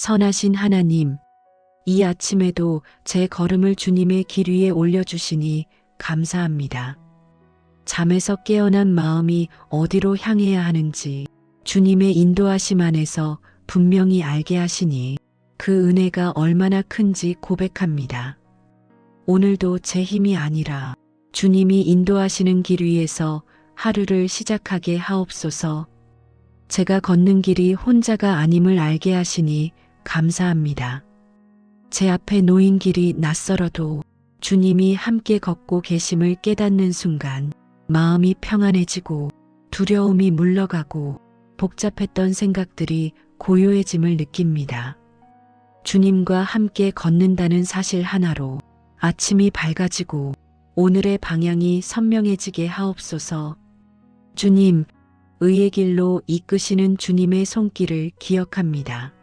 선하신 하나님, 이 아침에도 제 걸음을 주님의 길 위에 올려주시니 감사합니다. 잠에서 깨어난 마음이 어디로 향해야 하는지 주님의 인도하심 안에서 분명히 알게 하시니 그 은혜가 얼마나 큰지 고백합니다. 오늘도 제 힘이 아니라 주님이 인도하시는 길 위에서 하루를 시작하게 하옵소서. 제가 걷는 길이 혼자가 아님을 알게 하시니 감사합니다. 제 앞에 놓인 길이 낯설어도 주님이 함께 걷고 계심을 깨닫는 순간 마음이 평안해지고 두려움이 물러가고 복잡했던 생각들이 고요해짐을 느낍니다. 주님과 함께 걷는다는 사실 하나로 아침이 밝아지고 오늘의 방향이 선명해지게 하옵소서. 주님, 의의 길로 이끄시는 주님의 손길을 기억합니다.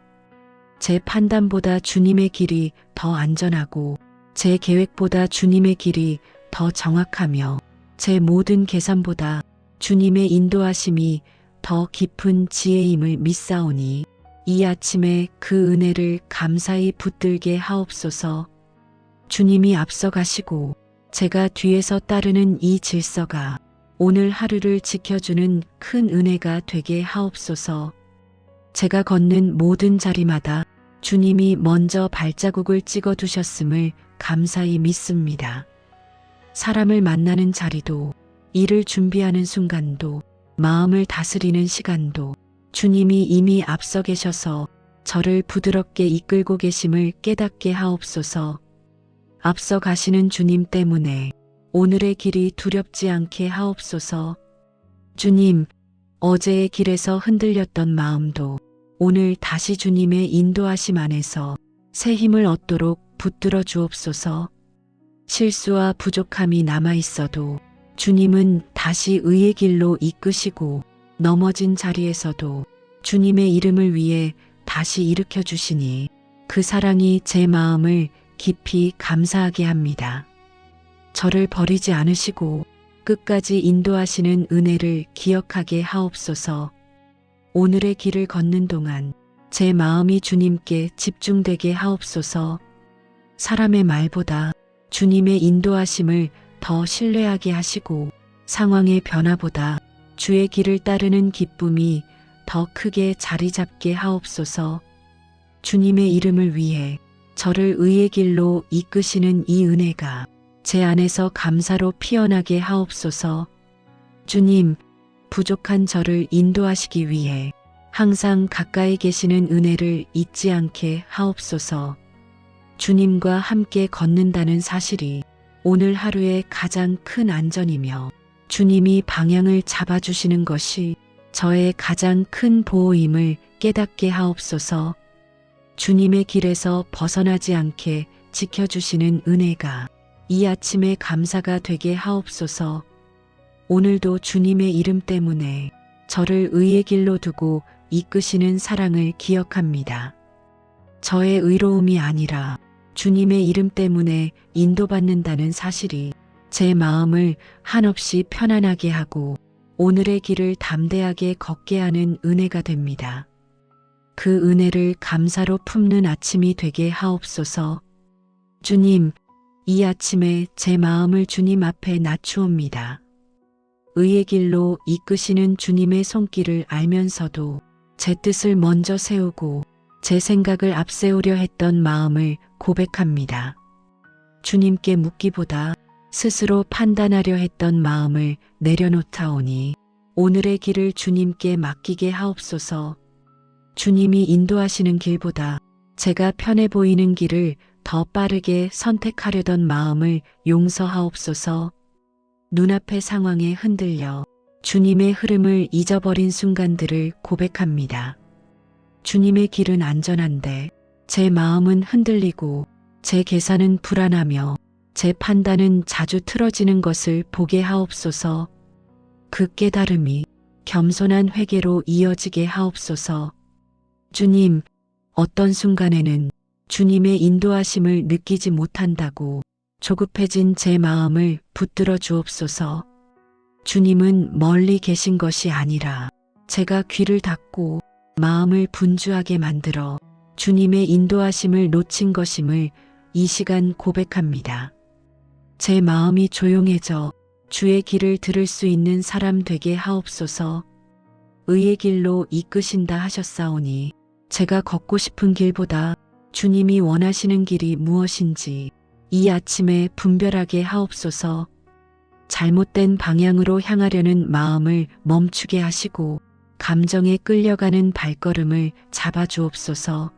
제 판단보다 주님의 길이 더 안전하고 제 계획보다 주님의 길이 더 정확하며 제 모든 계산보다 주님의 인도하심이 더 깊은 지혜임을 믿사오니 이 아침에 그 은혜를 감사히 붙들게 하옵소서. 주님이 앞서가시고 제가 뒤에서 따르는 이 질서가 오늘 하루를 지켜주는 큰 은혜가 되게 하옵소서. 제가 걷는 모든 자리마다 주님이 먼저 발자국을 찍어 두셨음을 감사히 믿습니다. 사람을 만나는 자리도, 일을 준비하는 순간도, 마음을 다스리는 시간도 주님이 이미 앞서 계셔서 저를 부드럽게 이끌고 계심을 깨닫게 하옵소서. 앞서 가시는 주님 때문에 오늘의 길이 두렵지 않게 하옵소서. 주님, 어제의 길에서 흔들렸던 마음도 오늘 다시 주님의 인도하심 안에서 새 힘을 얻도록 붙들어 주옵소서. 실수와 부족함이 남아 있어도 주님은 다시 의의 길로 이끄시고 넘어진 자리에서도 주님의 이름을 위해 다시 일으켜 주시니 그 사랑이 제 마음을 깊이 감사하게 합니다. 저를 버리지 않으시고 끝까지 인도하시는 은혜를 기억하게 하옵소서. 오늘의 길을 걷는 동안 제 마음이 주님께 집중되게 하옵소서. 사람의 말보다 주님의 인도하심을 더 신뢰하게 하시고 상황의 변화보다 주의 길을 따르는 기쁨이 더 크게 자리 잡게 하옵소서. 주님의 이름을 위해 저를 의의 길로 이끄시는 이 은혜가 제 안에서 감사로 피어나게 하옵소서. 주님, 부족한 저를 인도하시기 위해 항상 가까이 계시는 은혜를 잊지 않게 하옵소서. 주님과 함께 걷는다는 사실이 오늘 하루의 가장 큰 안전이며 주님이 방향을 잡아주시는 것이 저의 가장 큰 보호임을 깨닫게 하옵소서. 주님의 길에서 벗어나지 않게 지켜주시는 은혜가 이 아침의 감사가 되게 하옵소서. 오늘도 주님의 이름 때문에 저를 의의 길로 두고 이끄시는 사랑을 기억합니다. 저의 의로움이 아니라 주님의 이름 때문에 인도받는다는 사실이 제 마음을 한없이 편안하게 하고 오늘의 길을 담대하게 걷게 하는 은혜가 됩니다. 그 은혜를 감사로 품는 아침이 되게 하옵소서. 주님, 이 아침에 제 마음을 주님 앞에 낮추옵니다. 의의 길로 이끄시는 주님의 손길을 알면서도 제 뜻을 먼저 세우고 제 생각을 앞세우려 했던 마음을 고백합니다. 주님께 묻기보다 스스로 판단하려 했던 마음을 내려놓다오니 오늘의 길을 주님께 맡기게 하옵소서. 주님이 인도하시는 길보다 제가 편해 보이는 길을 더 빠르게 선택하려던 마음을 용서하옵소서. 눈앞의 상황에 흔들려 주님의 흐름을 잊어버린 순간들을 고백합니다. 주님의 길은 안전한데 제 마음은 흔들리고 제 계산은 불안하며 제 판단은 자주 틀어지는 것을 보게 하옵소서. 그 깨달음이 겸손한 회개로 이어지게 하옵소서. 주님, 어떤 순간에는 주님의 인도하심을 느끼지 못한다고 조급해진 제 마음을 붙들어 주옵소서. 주님은 멀리 계신 것이 아니라 제가 귀를 닫고 마음을 분주하게 만들어 주님의 인도하심을 놓친 것임을 이 시간 고백합니다. 제 마음이 조용해져 주의 길을 들을 수 있는 사람 되게 하옵소서. 의의 길로 이끄신다 하셨사오니 제가 걷고 싶은 길보다 주님이 원하시는 길이 무엇인지 이 아침에 분별하게 하옵소서. 잘못된 방향으로 향하려는 마음을 멈추게 하시고 감정에 끌려가는 발걸음을 잡아주옵소서.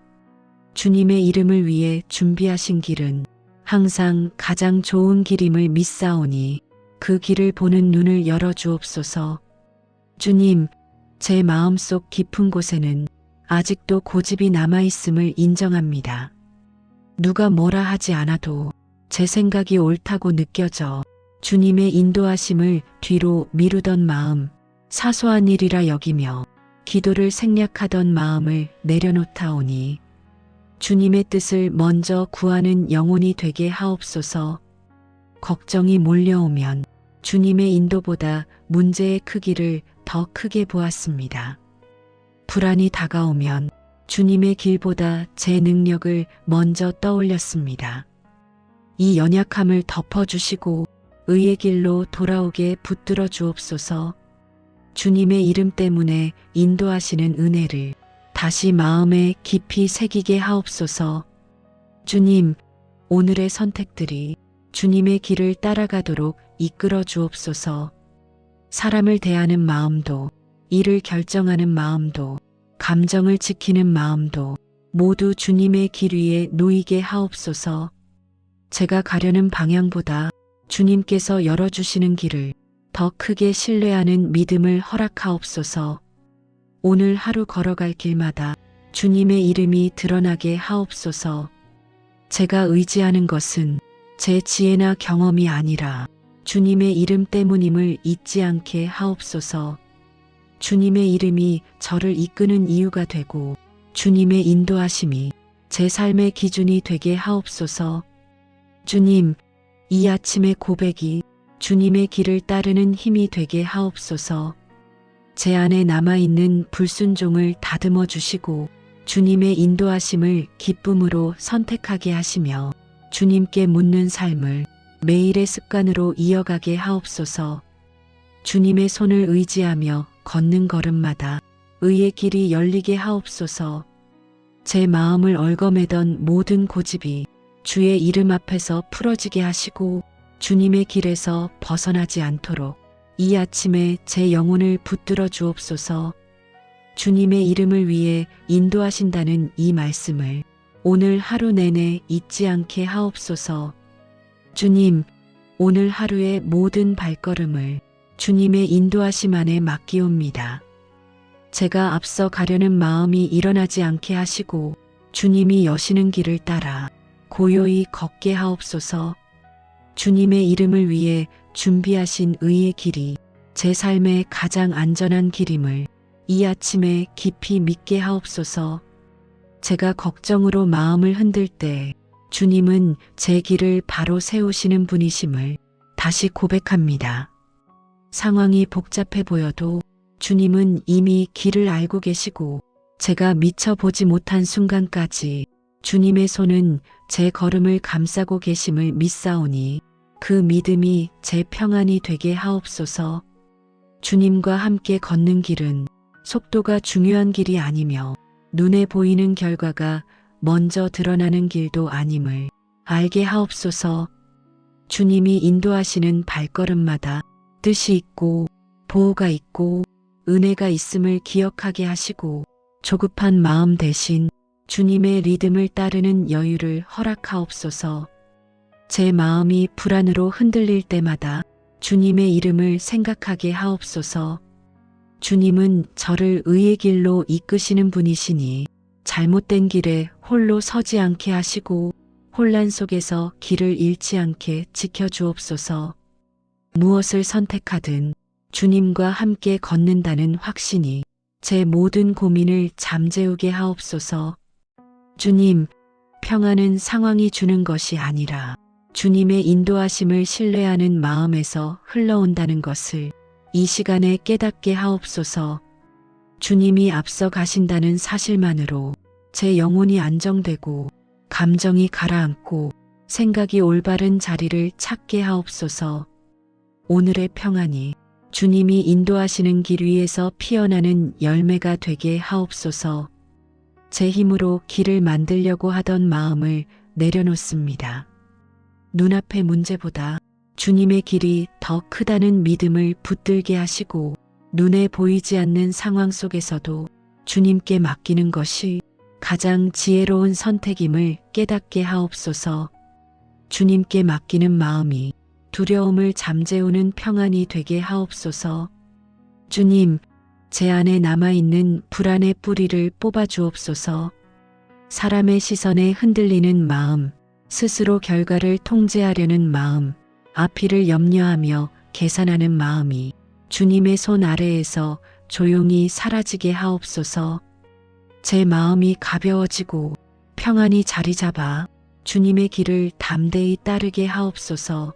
주님의 이름을 위해 준비하신 길은 항상 가장 좋은 길임을 믿사오니 그 길을 보는 눈을 열어주옵소서. 주님, 제 마음속 깊은 곳에는 아직도 고집이 남아있음을 인정합니다. 누가 뭐라 하지 않아도 제 생각이 옳다고 느껴져 주님의 인도하심을 뒤로 미루던 마음, 사소한 일이라 여기며 기도를 생략하던 마음을 내려놓다오니 주님의 뜻을 먼저 구하는 영혼이 되게 하옵소서. 걱정이 몰려오면 주님의 인도보다 문제의 크기를 더 크게 보았습니다. 불안이 다가오면 주님의 길보다 제 능력을 먼저 떠올렸습니다. 이 연약함을 덮어주시고 의의 길로 돌아오게 붙들어 주옵소서. 주님의 이름 때문에 인도하시는 은혜를 다시 마음에 깊이 새기게 하옵소서. 주님, 오늘의 선택들이 주님의 길을 따라가도록 이끌어 주옵소서. 사람을 대하는 마음도, 일을 결정하는 마음도, 감정을 지키는 마음도 모두 주님의 길 위에 놓이게 하옵소서. 제가 가려는 방향보다 주님께서 열어주시는 길을 더 크게 신뢰하는 믿음을 허락하옵소서. 오늘 하루 걸어갈 길마다 주님의 이름이 드러나게 하옵소서. 제가 의지하는 것은 제 지혜나 경험이 아니라 주님의 이름 때문임을 잊지 않게 하옵소서. 주님의 이름이 저를 이끄는 이유가 되고 주님의 인도하심이 제 삶의 기준이 되게 하옵소서. 주님, 이 아침의 고백이 주님의 길을 따르는 힘이 되게 하옵소서. 제 안에 남아있는 불순종을 다듬어 주시고 주님의 인도하심을 기쁨으로 선택하게 하시며 주님께 묻는 삶을 매일의 습관으로 이어가게 하옵소서. 주님의 손을 의지하며 걷는 걸음마다 의의 길이 열리게 하옵소서. 제 마음을 얽어매던 모든 고집이 주의 이름 앞에서 풀어지게 하시고 주님의 길에서 벗어나지 않도록 이 아침에 제 영혼을 붙들어 주옵소서. 주님의 이름을 위해 인도하신다는 이 말씀을 오늘 하루 내내 잊지 않게 하옵소서. 주님, 오늘 하루의 모든 발걸음을 주님의 인도하심 안에 맡기옵니다. 제가 앞서 가려는 마음이 일어나지 않게 하시고 주님이 여시는 길을 따라 고요히 걷게 하옵소서. 주님의 이름을 위해 준비하신 의의 길이 제 삶의 가장 안전한 길임을 이 아침에 깊이 믿게 하옵소서. 제가 걱정으로 마음을 흔들 때 주님은 제 길을 바로 세우시는 분이심을 다시 고백합니다. 상황이 복잡해 보여도 주님은 이미 길을 알고 계시고 제가 미처 보지 못한 순간까지 주님의 손은 제 걸음을 감싸고 계심을 믿사오니 그 믿음이 제 평안이 되게 하옵소서. 주님과 함께 걷는 길은 속도가 중요한 길이 아니며 눈에 보이는 결과가 먼저 드러나는 길도 아님을 알게 하옵소서. 주님이 인도하시는 발걸음마다 뜻이 있고 보호가 있고 은혜가 있음을 기억하게 하시고 조급한 마음 대신 주님의 리듬을 따르는 여유를 허락하옵소서. 제 마음이 불안으로 흔들릴 때마다 주님의 이름을 생각하게 하옵소서. 주님은 저를 의의 길로 이끄시는 분이시니 잘못된 길에 홀로 서지 않게 하시고 혼란 속에서 길을 잃지 않게 지켜주옵소서. 무엇을 선택하든 주님과 함께 걷는다는 확신이 제 모든 고민을 잠재우게 하옵소서. 주님, 평안은 상황이 주는 것이 아니라 주님의 인도하심을 신뢰하는 마음에서 흘러온다는 것을 이 시간에 깨닫게 하옵소서. 주님이 앞서 가신다는 사실만으로 제 영혼이 안정되고 감정이 가라앉고 생각이 올바른 자리를 찾게 하옵소서. 오늘의 평안이 주님이 인도하시는 길 위에서 피어나는 열매가 되게 하옵소서. 제 힘으로 길을 만들려고 하던 마음을 내려놓습니다. 눈앞의 문제보다 주님의 길이 더 크다는 믿음을 붙들게 하시고 눈에 보이지 않는 상황 속에서도 주님께 맡기는 것이 가장 지혜로운 선택임을 깨닫게 하옵소서. 주님께 맡기는 마음이 두려움을 잠재우는 평안이 되게 하옵소서. 주님, 제 안에 남아있는 불안의 뿌리를 뽑아 주옵소서. 사람의 시선에 흔들리는 마음, 스스로 결과를 통제하려는 마음, 앞일을 염려하며 계산하는 마음이 주님의 손 아래에서 조용히 사라지게 하옵소서. 제 마음이 가벼워지고 평안이 자리 잡아 주님의 길을 담대히 따르게 하옵소서.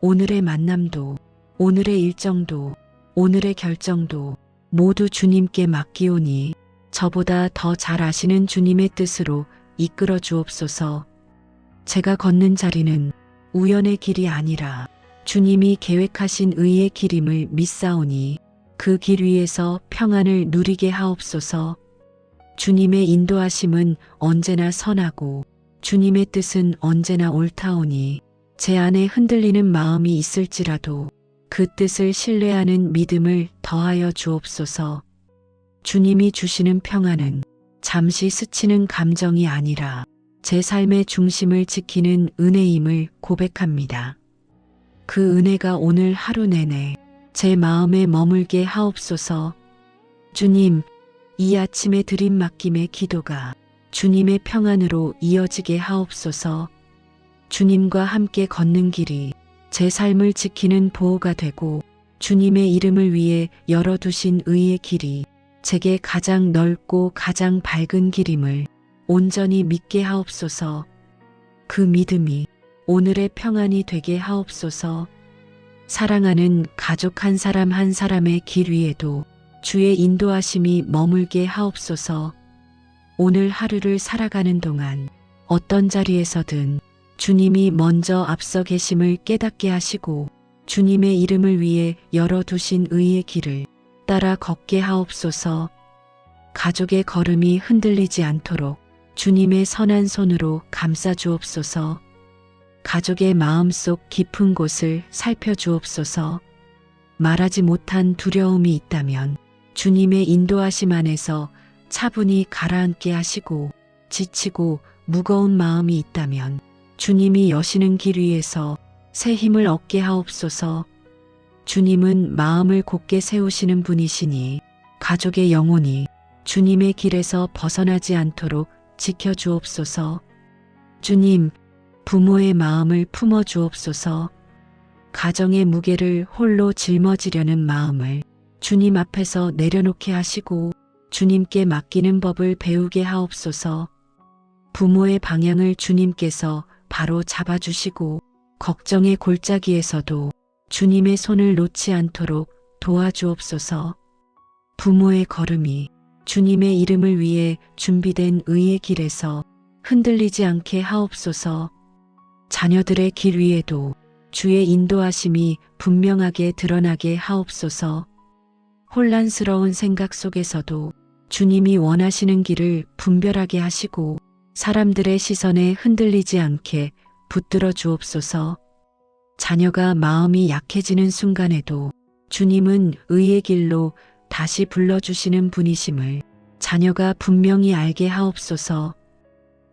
오늘의 만남도, 오늘의 일정도, 오늘의 결정도 모두 주님께 맡기오니 저보다 더 잘 아시는 주님의 뜻으로 이끌어 주옵소서. 제가 걷는 자리는 우연의 길이 아니라 주님이 계획하신 의의 길임을 믿사오니 그 길 위에서 평안을 누리게 하옵소서. 주님의 인도하심은 언제나 선하고 주님의 뜻은 언제나 옳다오니 제 안에 흔들리는 마음이 있을지라도 그 뜻을 신뢰하는 믿음을 더하여 주옵소서. 주님이 주시는 평안은 잠시 스치는 감정이 아니라 제 삶의 중심을 지키는 은혜임을 고백합니다. 그 은혜가 오늘 하루 내내 제 마음에 머물게 하옵소서. 주님, 이 아침에 드림 맡김의 기도가 주님의 평안으로 이어지게 하옵소서. 주님과 함께 걷는 길이 제 삶을 지키는 보호가 되고 주님의 이름을 위해 열어두신 의의 길이 제게 가장 넓고 가장 밝은 길임을 온전히 믿게 하옵소서. 그 믿음이 오늘의 평안이 되게 하옵소서. 사랑하는 가족 한 사람 한 사람의 길 위에도 주의 인도하심이 머물게 하옵소서. 오늘 하루를 살아가는 동안 어떤 자리에서든 주님이 먼저 앞서 계심을 깨닫게 하시고 주님의 이름을 위해 열어두신 의의 길을 따라 걷게 하옵소서. 가족의 걸음이 흔들리지 않도록 주님의 선한 손으로 감싸 주옵소서. 가족의 마음속 깊은 곳을 살펴주옵소서. 말하지 못한 두려움이 있다면 주님의 인도하심 안에서 차분히 가라앉게 하시고 지치고 무거운 마음이 있다면 주님이 여시는 길 위에서 새 힘을 얻게 하옵소서. 주님은 마음을 곧게 세우시는 분이시니 가족의 영혼이 주님의 길에서 벗어나지 않도록 지켜주옵소서. 주님, 부모의 마음을 품어주옵소서. 가정의 무게를 홀로 짊어지려는 마음을 주님 앞에서 내려놓게 하시고 주님께 맡기는 법을 배우게 하옵소서. 부모의 방향을 주님께서 바로 잡아주시고 걱정의 골짜기에서도 주님의 손을 놓지 않도록 도와주옵소서. 부모의 걸음이 주님의 이름을 위해 준비된 의의 길에서 흔들리지 않게 하옵소서. 자녀들의 길 위에도 주의 인도하심이 분명하게 드러나게 하옵소서. 혼란스러운 생각 속에서도 주님이 원하시는 길을 분별하게 하시고 사람들의 시선에 흔들리지 않게 붙들어 주옵소서. 자녀가 마음이 약해지는 순간에도 주님은 의의 길로 다시 불러주시는 분이심을 자녀가 분명히 알게 하옵소서.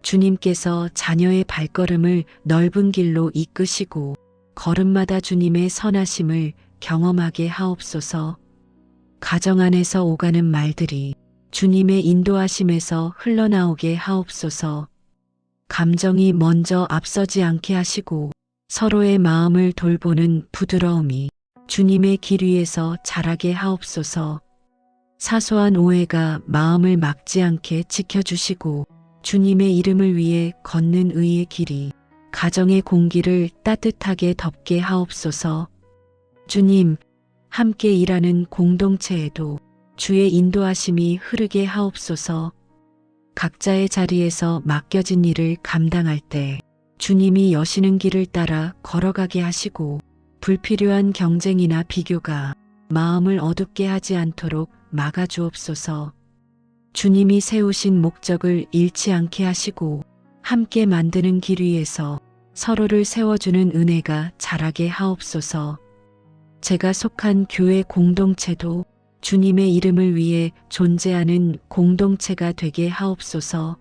주님께서 자녀의 발걸음을 넓은 길로 이끄시고 걸음마다 주님의 선하심을 경험하게 하옵소서. 가정 안에서 오가는 말들이 주님의 인도하심에서 흘러나오게 하옵소서. 감정이 먼저 앞서지 않게 하시고 서로의 마음을 돌보는 부드러움이 주님의 길 위에서 자라게 하옵소서. 사소한 오해가 마음을 막지 않게 지켜주시고 주님의 이름을 위해 걷는 의의 길이 가정의 공기를 따뜻하게 덮게 하옵소서. 주님, 함께 일하는 공동체에도 주의 인도하심이 흐르게 하옵소서. 각자의 자리에서 맡겨진 일을 감당할 때 주님이 여시는 길을 따라 걸어가게 하시고 불필요한 경쟁이나 비교가 마음을 어둡게 하지 않도록 막아주옵소서. 주님이 세우신 목적을 잃지 않게 하시고 함께 만드는 길 위에서 서로를 세워주는 은혜가 자라게 하옵소서. 제가 속한 교회 공동체도 주님의 이름을 위해 존재하는 공동체가 되게 하옵소서.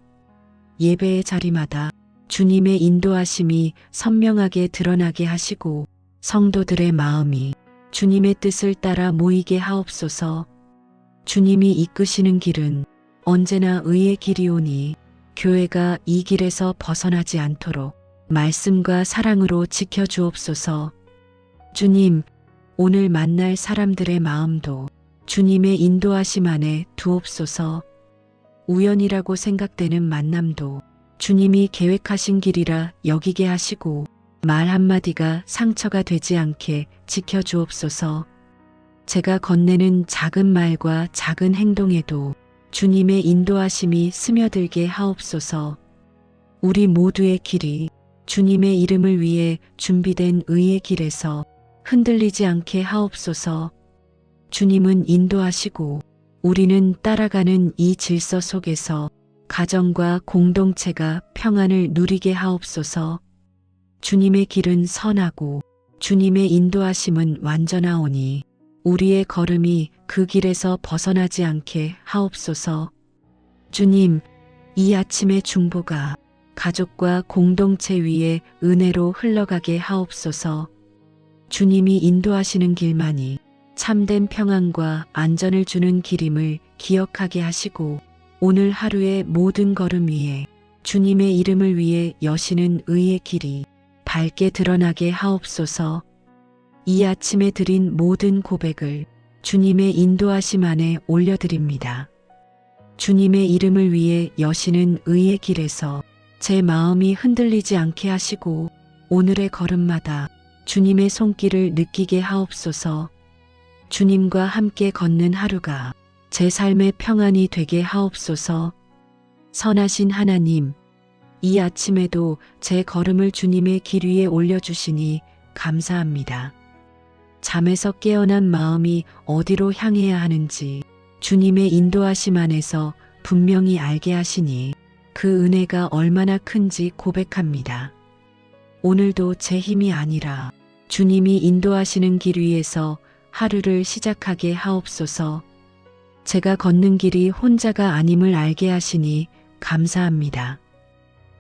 예배의 자리마다 주님의 인도하심이 선명하게 드러나게 하시고 성도들의 마음이 주님의 뜻을 따라 모이게 하옵소서. 주님이 이끄시는 길은 언제나 의의 길이오니 교회가 이 길에서 벗어나지 않도록 말씀과 사랑으로 지켜주옵소서. 주님, 오늘 만날 사람들의 마음도 주님의 인도하심 안에 두옵소서. 우연이라고 생각되는 만남도 주님이 계획하신 길이라 여기게 하시고 말 한마디가 상처가 되지 않게 지켜주옵소서. 제가 건네는 작은 말과 작은 행동에도 주님의 인도하심이 스며들게 하옵소서. 우리 모두의 길이 주님의 이름을 위해 준비된 의의 길에서 흔들리지 않게 하옵소서. 주님은 인도하시고 우리는 따라가는 이 질서 속에서 가정과 공동체가 평안을 누리게 하옵소서. 주님의 길은 선하고 주님의 인도하심은 완전하오니 우리의 걸음이 그 길에서 벗어나지 않게 하옵소서. 주님, 이 아침의 중보가 가족과 공동체 위에 은혜로 흘러가게 하옵소서. 주님이 인도하시는 길만이 참된 평안과 안전을 주는 길임을 기억하게 하시고 오늘 하루의 모든 걸음 위에 주님의 이름을 위해 여시는 의의 길이 밝게 드러나게 하옵소서. 이 아침에 드린 모든 고백을 주님의 인도하심 안에 올려드립니다. 주님의 이름을 위해 여시는 의의 길에서 제 마음이 흔들리지 않게 하시고 오늘의 걸음마다 주님의 손길을 느끼게 하옵소서. 주님과 함께 걷는 하루가 제 삶의 평안이 되게 하옵소서. 선하신 하나님, 이 아침에도 제 걸음을 주님의 길 위에 올려주시니 감사합니다. 잠에서 깨어난 마음이 어디로 향해야 하는지 주님의 인도하심 안에서 분명히 알게 하시니 그 은혜가 얼마나 큰지 고백합니다. 오늘도 제 힘이 아니라 주님이 인도하시는 길 위에서 하루를 시작하게 하옵소서. 제가 걷는 길이 혼자가 아님을 알게 하시니 감사합니다.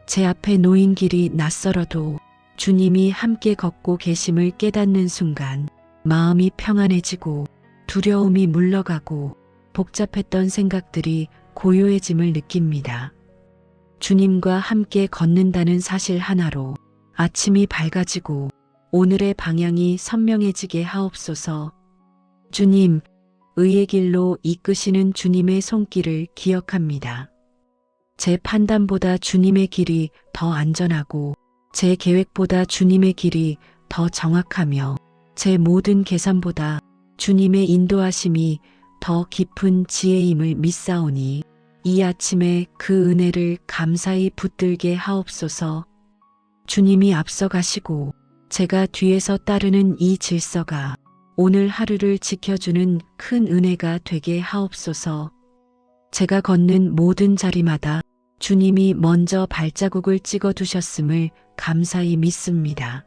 제 앞에 놓인 길이 낯설어도 주님이 함께 걷고 계심을 깨닫는 순간 마음이 평안해지고 두려움이 물러가고 복잡했던 생각들이 고요해짐을 느낍니다. 주님과 함께 걷는다는 사실 하나로 아침이 밝아지고 오늘의 방향이 선명해지게 하옵소서. 주님, 의의 길로 이끄시는 주님의 손길을 기억합니다. 제 판단보다 주님의 길이 더 안전하고 제 계획보다 주님의 길이 더 정확하며 제 모든 계산보다 주님의 인도하심이 더 깊은 지혜임을 믿사오니 이 아침에 그 은혜를 감사히 붙들게 하옵소서. 주님이 앞서가시고 제가 뒤에서 따르는 이 질서가 오늘 하루를 지켜주는 큰 은혜가 되게 하옵소서. 제가 걷는 모든 자리마다 주님이 먼저 발자국을 찍어 두셨음을 감사히 믿습니다.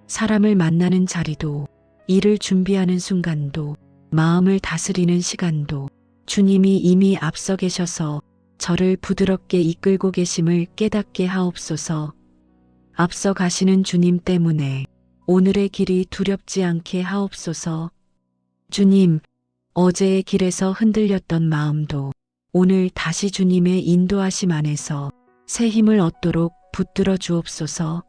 사람을 만나는 자리도, 일을 준비하는 순간도, 마음을 다스리는 시간도 주님이 이미 앞서 계셔서 저를 부드럽게 이끌고 계심을 깨닫게 하옵소서. 앞서 가시는 주님 때문에 오늘의 길이 두렵지 않게 하옵소서. 주님, 어제의 길에서 흔들렸던 마음도 오늘 다시 주님의 인도하심 안에서 새 힘을 얻도록 붙들어 주옵소서.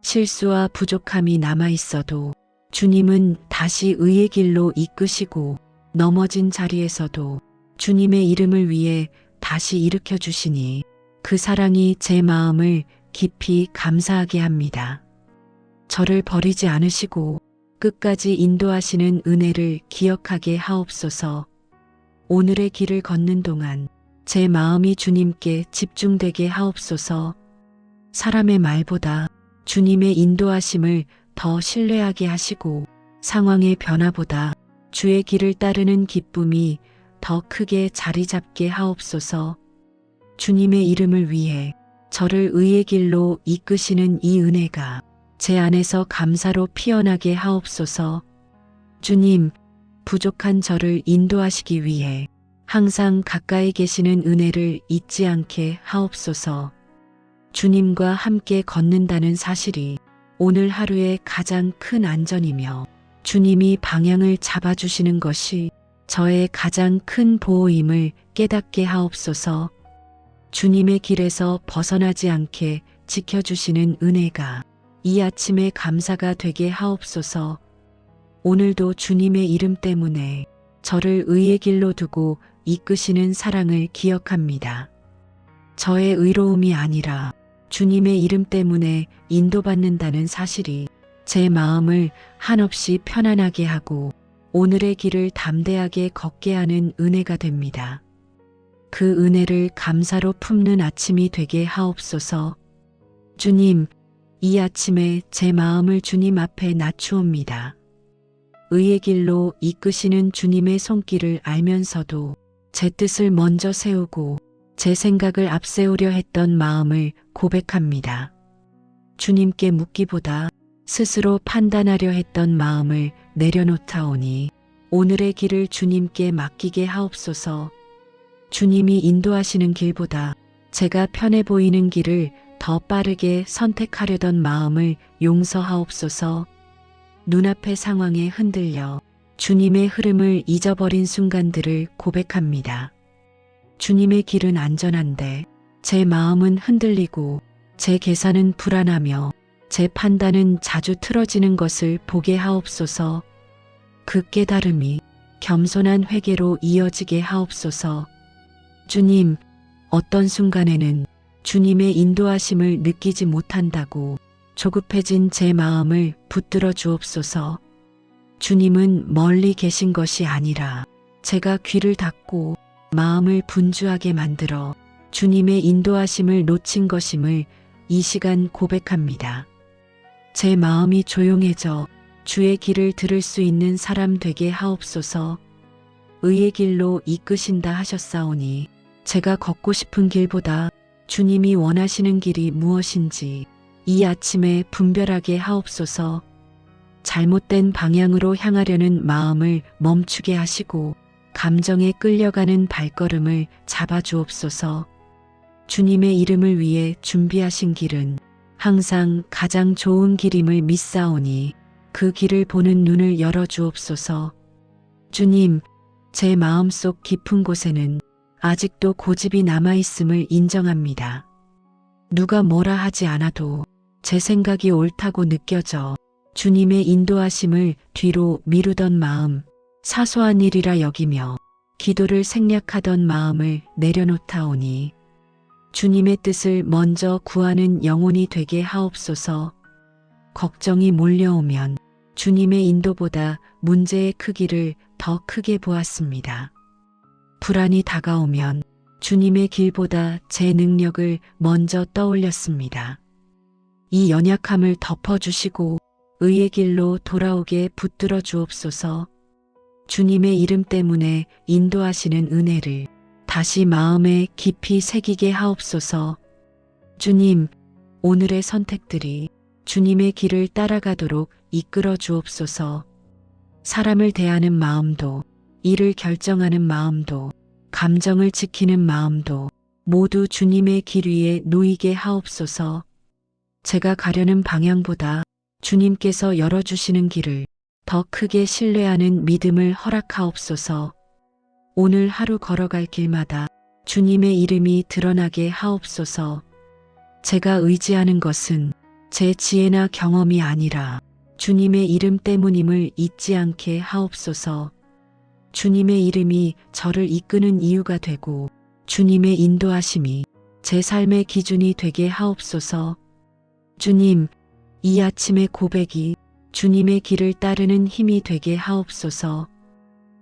실수와 부족함이 남아 있어도 주님은 다시 의의 길로 이끄시고 넘어진 자리에서도 주님의 이름을 위해 다시 일으켜 주시니 그 사랑이 제 마음을 깊이 감사하게 합니다. 저를 버리지 않으시고 끝까지 인도하시는 은혜를 기억하게 하옵소서. 오늘의 길을 걷는 동안 제 마음이 주님께 집중되게 하옵소서. 사람의 말보다 주님의 인도하심을 더 신뢰하게 하시고 상황의 변화보다 주의 길을 따르는 기쁨이 더 크게 자리 잡게 하옵소서. 주님의 이름을 위해 저를 의의 길로 이끄시는 이 은혜가 제 안에서 감사로 피어나게 하옵소서. 주님, 부족한 저를 인도하시기 위해 항상 가까이 계시는 은혜를 잊지 않게 하옵소서. 주님과 함께 걷는다는 사실이 오늘 하루의 가장 큰 안전이며 주님이 방향을 잡아주시는 것이 저의 가장 큰 보호임을 깨닫게 하옵소서. 주님의 길에서 벗어나지 않게 지켜주시는 은혜가 이 아침의 감사가 되게 하옵소서. 오늘도 주님의 이름 때문에 저를 의의 길로 두고 이끄시는 사랑을 기억합니다. 저의 의로움이 아니라 주님의 이름 때문에 인도받는다는 사실이 제 마음을 한없이 편안하게 하고 오늘의 길을 담대하게 걷게 하는 은혜가 됩니다. 그 은혜를 감사로 품는 아침이 되게 하옵소서. 주님, 이 아침에 제 마음을 주님 앞에 낮추옵니다. 의의 길로 이끄시는 주님의 손길을 알면서도 제 뜻을 먼저 세우고 제 생각을 앞세우려 했던 마음을 고백합니다. 주님께 묻기보다 스스로 판단하려 했던 마음을 내려놓다오니 오늘의 길을 주님께 맡기게 하옵소서. 주님이 인도하시는 길보다 제가 편해 보이는 길을 더 빠르게 선택하려던 마음을 용서하옵소서. 눈앞의 상황에 흔들려 주님의 흐름을 잊어버린 순간들을 고백합니다. 주님의 길은 안전한데 제 마음은 흔들리고 제 계산은 불안하며 제 판단은 자주 틀어지는 것을 보게 하옵소서. 그 깨달음이 겸손한 회개로 이어지게 하옵소서. 주님, 어떤 순간에는 주님의 인도하심을 느끼지 못한다고 조급해진 제 마음을 붙들어 주옵소서. 주님은 멀리 계신 것이 아니라 제가 귀를 닫고 마음을 분주하게 만들어 주님의 인도하심을 놓친 것임을 이 시간 고백합니다. 제 마음이 조용해져 주의 길을 들을 수 있는 사람 되게 하옵소서. 의의 길로 이끄신다 하셨사오니 제가 걷고 싶은 길보다 주님이 원하시는 길이 무엇인지 이 아침에 분별하게 하옵소서. 잘못된 방향으로 향하려는 마음을 멈추게 하시고 감정에 끌려가는 발걸음을 잡아주옵소서. 주님의 이름을 위해 준비하신 길은 항상 가장 좋은 길임을 믿사오니 그 길을 보는 눈을 열어주옵소서. 주님, 제 마음속 깊은 곳에는 아직도 고집이 남아있음을 인정합니다. 누가 뭐라 하지 않아도 제 생각이 옳다고 느껴져 주님의 인도하심을 뒤로 미루던 마음, 사소한 일이라 여기며 기도를 생략하던 마음을 내려놓다오니 주님의 뜻을 먼저 구하는 영혼이 되게 하옵소서. 걱정이 몰려오면 주님의 인도보다 문제의 크기를 더 크게 보았습니다. 불안이 다가오면 주님의 길보다 제 능력을 먼저 떠올렸습니다. 이 연약함을 덮어주시고 의의 길로 돌아오게 붙들어 주옵소서. 주님의 이름 때문에 인도하시는 은혜를 다시 마음에 깊이 새기게 하옵소서. 주님, 오늘의 선택들이 주님의 길을 따라가도록 이끌어 주옵소서. 사람을 대하는 마음도, 일을 결정하는 마음도, 감정을 지키는 마음도 모두 주님의 길 위에 놓이게 하옵소서. 제가 가려는 방향보다 주님께서 열어주시는 길을 더 크게 신뢰하는 믿음을 허락하옵소서. 오늘 하루 걸어갈 길마다 주님의 이름이 드러나게 하옵소서. 제가 의지하는 것은 제 지혜나 경험이 아니라 주님의 이름 때문임을 잊지 않게 하옵소서. 주님의 이름이 저를 이끄는 이유가 되고 주님의 인도하심이 제 삶의 기준이 되게 하옵소서. 주님, 이 아침의 고백이 주님의 길을 따르는 힘이 되게 하옵소서.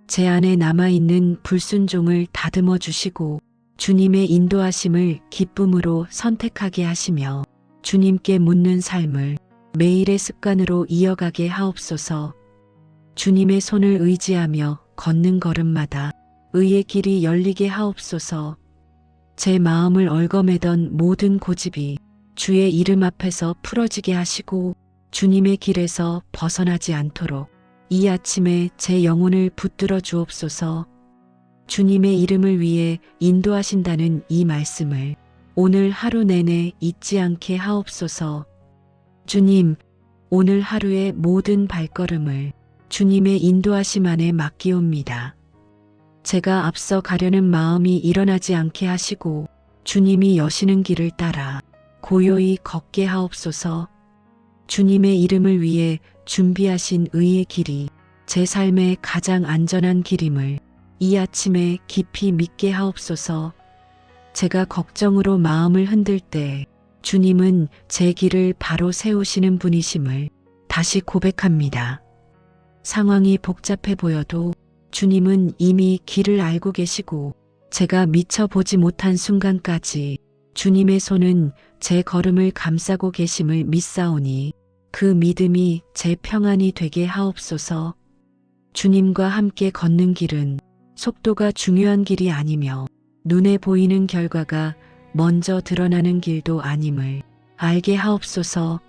제 안에 남아있는 불순종을 다듬어 주시고 주님의 인도하심을 기쁨으로 선택하게 하시며 주님께 묻는 삶을 매일의 습관으로 이어가게 하옵소서. 주님의 손을 의지하며 걷는 걸음마다 의의 길이 열리게 하옵소서. 제 마음을 얽어매던 모든 고집이 주의 이름 앞에서 풀어지게 하시고 주님의 길에서 벗어나지 않도록 이 아침에 제 영혼을 붙들어 주옵소서. 주님의 이름을 위해 인도하신다는 이 말씀을 오늘 하루 내내 잊지 않게 하옵소서. 주님, 오늘 하루의 모든 발걸음을 주님의 인도하심 안에 맡기옵니다. 제가 앞서 가려는 마음이 일어나지 않게 하시고 주님이 여시는 길을 따라 고요히 걷게 하옵소서. 주님의 이름을 위해 준비하신 의의 길이 제 삶의 가장 안전한 길임을 이 아침에 깊이 믿게 하옵소서. 제가 걱정으로 마음을 흔들 때 주님은 제 길을 바로 세우시는 분이심을 다시 고백합니다. 상황이 복잡해 보여도 주님은 이미 길을 알고 계시고 제가 미처 보지 못한 순간까지 주님의 손은 제 걸음을 감싸고 계심을 믿사오니 그 믿음이 제 평안이 되게 하옵소서. 주님과 함께 걷는 길은 속도가 중요한 길이 아니며 눈에 보이는 결과가 먼저 드러나는 길도 아님을 알게 하옵소서.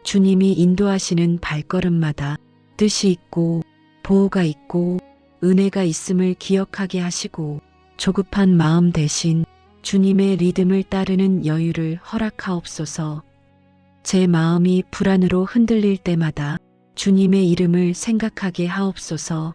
주님이 인도하시는 발걸음마다 뜻이 있고 보호가 있고 은혜가 있음을 기억하게 하시고 조급한 마음 대신 주님의 리듬을 따르는 여유를 허락하옵소서. 제 마음이 불안으로 흔들릴 때마다 주님의 이름을 생각하게 하옵소서.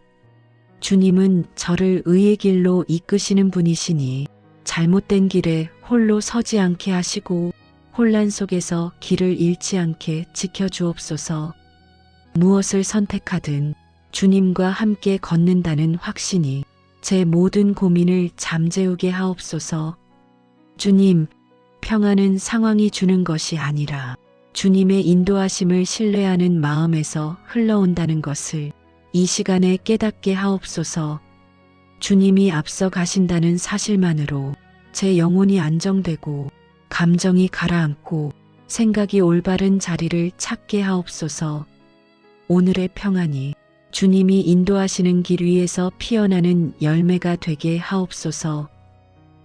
주님은 저를 의의 길로 이끄시는 분이시니 잘못된 길에 홀로 서지 않게 하시고 혼란 속에서 길을 잃지 않게 지켜주옵소서. 무엇을 선택하든 주님과 함께 걷는다는 확신이 제 모든 고민을 잠재우게 하옵소서. 주님, 평안은 상황이 주는 것이 아니라 주님의 인도하심을 신뢰하는 마음에서 흘러온다는 것을 이 시간에 깨닫게 하옵소서. 주님이 앞서 가신다는 사실만으로 제 영혼이 안정되고 감정이 가라앉고 생각이 올바른 자리를 찾게 하옵소서. 오늘의 평안이 주님이 인도하시는 길 위에서 피어나는 열매가 되게 하옵소서.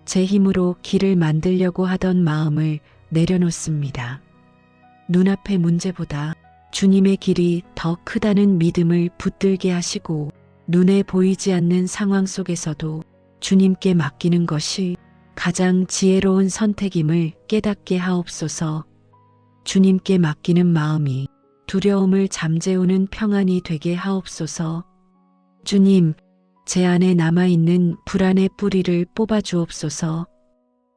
제 힘으로 길을 만들려고 하던 마음을 내려놓습니다. 눈앞의 문제보다 주님의 길이 더 크다는 믿음을 붙들게 하시고 눈에 보이지 않는 상황 속에서도 주님께 맡기는 것이 가장 지혜로운 선택임을 깨닫게 하옵소서. 주님께 맡기는 마음이 두려움을 잠재우는 평안이 되게 하옵소서. 주님, 제 안에 남아있는 불안의 뿌리를 뽑아 주옵소서.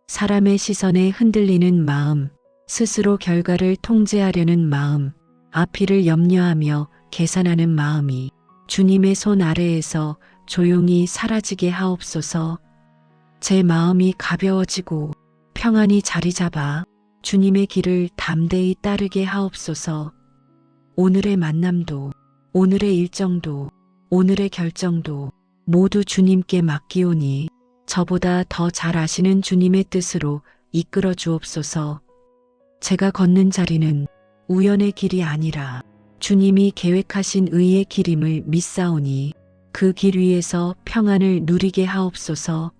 사람의 시선에 흔들리는 마음, 스스로 결과를 통제하려는 마음, 앞일을 염려하며 계산하는 마음이 주님의 손 아래에서 조용히 사라지게 하옵소서. 제 마음이 가벼워지고 평안이 자리 잡아 주님의 길을 담대히 따르게 하옵소서. 오늘의 만남도, 오늘의 일정도, 오늘의 결정도 모두 주님께 맡기오니 저보다 더 잘 아시는 주님의 뜻으로 이끌어 주옵소서. 제가 걷는 자리는 우연의 길이 아니라 주님이 계획하신 의의 길임을 믿사오니 그 길 위에서 평안을 누리게 하옵소서.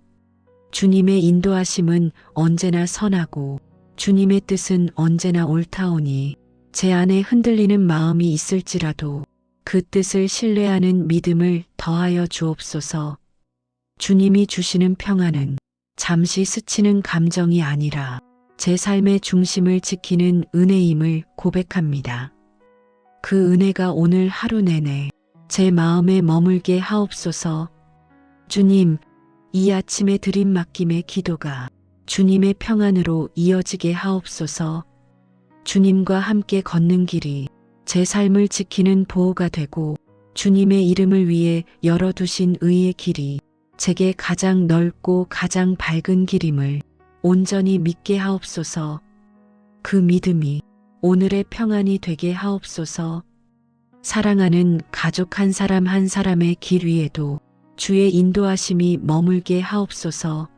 주님의 인도하심은 언제나 선하고 주님의 뜻은 언제나 옳다오니 제 안에 흔들리는 마음이 있을지라도 그 뜻을 신뢰하는 믿음을 더하여 주옵소서. 주님이 주시는 평안은 잠시 스치는 감정이 아니라 제 삶의 중심을 지키는 은혜임을 고백합니다. 그 은혜가 오늘 하루 내내 제 마음에 머물게 하옵소서. 주님, 이 아침에 드림 맡김의 기도가 주님의 평안으로 이어지게 하옵소서. 주님과 함께 걷는 길이 제 삶을 지키는 보호가 되고 주님의 이름을 위해 열어두신 의의 길이 제게 가장 넓고 가장 밝은 길임을 온전히 믿게 하옵소서. 그 믿음이 오늘의 평안이 되게 하옵소서. 사랑하는 가족 한 사람 한 사람의 길 위에도 주의 인도하심이 머물게 하옵소서.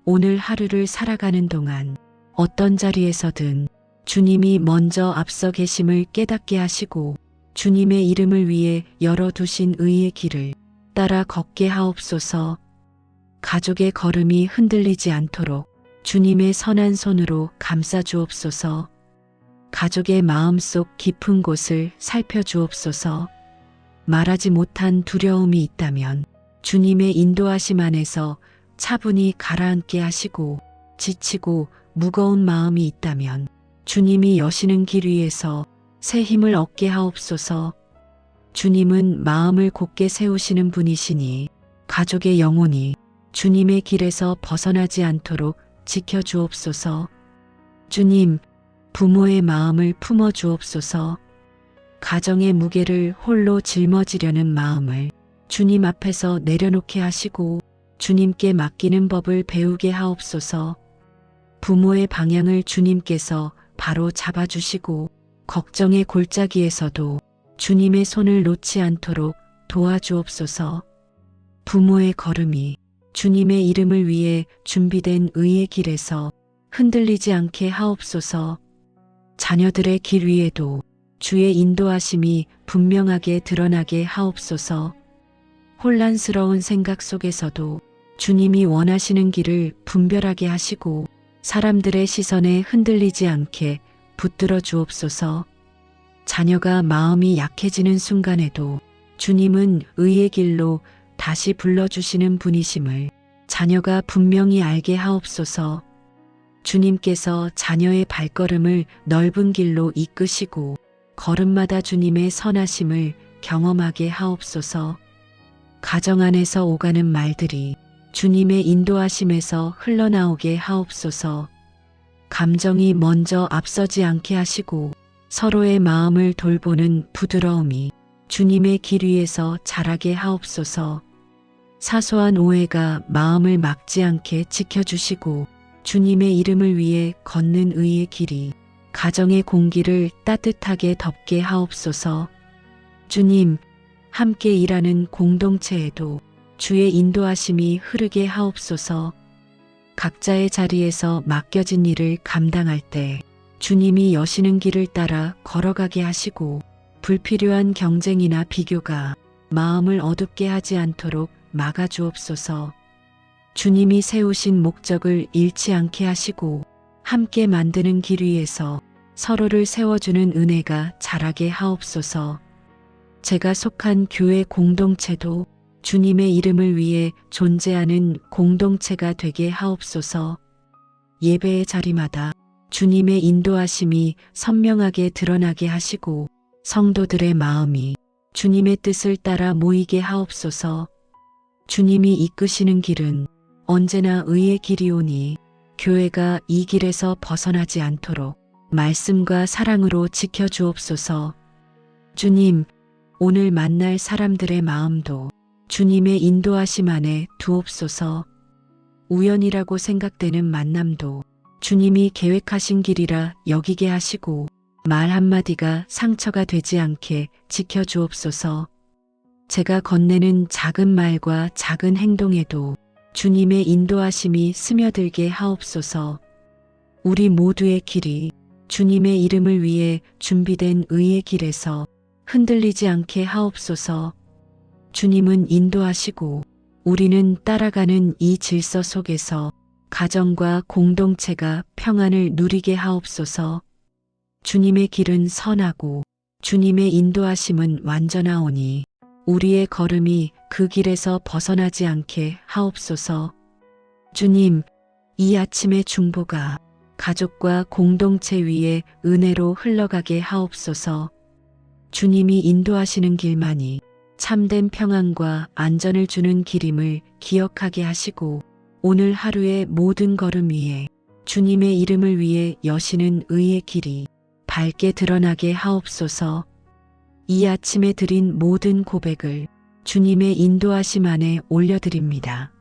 오늘 하루를 살아가는 동안 어떤 자리에서든 주님이 먼저 앞서 계심을 깨닫게 하시고 주님의 이름을 위해 열어두신 의의 길을 따라 걷게 하옵소서. 가족의 걸음이 흔들리지 않도록 주님의 선한 손으로 감싸 주옵소서. 가족의 마음속 깊은 곳을 살펴주옵소서. 말하지 못한 두려움이 있다면 주님의 인도하심 안에서 차분히 가라앉게 하시고 지치고 무거운 마음이 있다면 주님이 여시는 길 위에서 새 힘을 얻게 하옵소서. 주님은 마음을 곧게 세우시는 분이시니 가족의 영혼이 주님의 길에서 벗어나지 않도록 지켜주옵소서. 주님, 부모의 마음을 품어주옵소서. 가정의 무게를 홀로 짊어지려는 마음을 주님 앞에서 내려놓게 하시고 주님께 맡기는 법을 배우게 하옵소서. 부모의 방향을 주님께서 바로 잡아주시고 걱정의 골짜기에서도 주님의 손을 놓지 않도록 도와주옵소서. 부모의 걸음이 주님의 이름을 위해 준비된 의의 길에서 흔들리지 않게 하옵소서. 자녀들의 길 위에도 주의 인도하심이 분명하게 드러나게 하옵소서. 혼란스러운 생각 속에서도 주님이 원하시는 길을 분별하게 하시고 사람들의 시선에 흔들리지 않게 붙들어 주옵소서. 자녀가 마음이 약해지는 순간에도 주님은 의의 길로 다시 불러주시는 분이심을 자녀가 분명히 알게 하옵소서. 주님께서 자녀의 발걸음을 넓은 길로 이끄시고 걸음마다 주님의 선하심을 경험하게 하옵소서. 가정 안에서 오가는 말들이 주님의 인도하심에서 흘러나오게 하옵소서. 감정이 먼저 앞서지 않게 하시고 서로의 마음을 돌보는 부드러움이 주님의 길 위에서 자라게 하옵소서. 사소한 오해가 마음을 막지 않게 지켜주시고 주님의 이름을 위해 걷는 의의 길이 가정의 공기를 따뜻하게 덮게 하옵소서. 주님, 함께 일하는 공동체에도 주의 인도하심이 흐르게 하옵소서. 각자의 자리에서 맡겨진 일을 감당할 때 주님이 여시는 길을 따라 걸어가게 하시고 불필요한 경쟁이나 비교가 마음을 어둡게 하지 않도록 막아주옵소서. 주님이 세우신 목적을 잃지 않게 하시고 함께 만드는 길 위에서 서로를 세워주는 은혜가 자라게 하옵소서. 제가 속한 교회 공동체도 주님의 이름을 위해 존재하는 공동체가 되게 하옵소서. 예배의 자리마다 주님의 인도하심이 선명하게 드러나게 하시고 성도들의 마음이 주님의 뜻을 따라 모이게 하옵소서. 주님이 이끄시는 길은 언제나 의의 길이오니 교회가 이 길에서 벗어나지 않도록 말씀과 사랑으로 지켜주옵소서. 주님, 오늘 만날 사람들의 마음도 주님의 인도하심 안에 두옵소서. 우연이라고 생각되는 만남도 주님이 계획하신 길이라 여기게 하시고 말 한마디가 상처가 되지 않게 지켜주옵소서. 제가 건네는 작은 말과 작은 행동에도 주님의 인도하심이 스며들게 하옵소서. 우리 모두의 길이 주님의 이름을 위해 준비된 의의 길에서 흔들리지 않게 하옵소서. 주님은 인도하시고 우리는 따라가는 이 질서 속에서 가정과 공동체가 평안을 누리게 하옵소서. 주님의 길은 선하고 주님의 인도하심은 완전하오니 우리의 걸음이 그 길에서 벗어나지 않게 하옵소서. 주님, 이 아침의 중보가 가족과 공동체 위에 은혜로 흘러가게 하옵소서. 주님이 인도하시는 길만이 참된 평안과 안전을 주는 길임을 기억하게 하시고 오늘 하루의 모든 걸음 위에 주님의 이름을 위해 여시는 의의 길이 밝게 드러나게 하옵소서. 이 아침에 드린 모든 고백을 주님의 인도하심 안에 올려드립니다.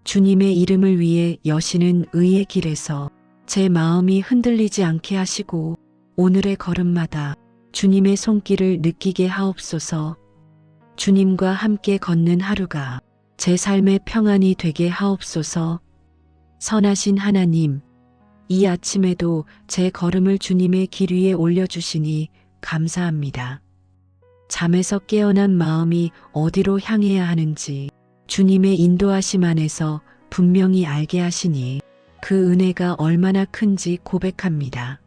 주님의 이름을 위해 여시는 의의 길에서 제 마음이 흔들리지 않게 하시고 오늘의 걸음마다 주님의 손길을 느끼게 하옵소서. 주님과 함께 걷는 하루가 제 삶의 평안이 되게 하옵소서. 선하신 하나님, 이 아침에도 제 걸음을 주님의 길 위에 올려주시니 감사합니다. 잠에서 깨어난 마음이 어디로 향해야 하는지 주님의 인도하심 안에서 분명히 알게 하시니 그 은혜가 얼마나 큰지 고백합니다.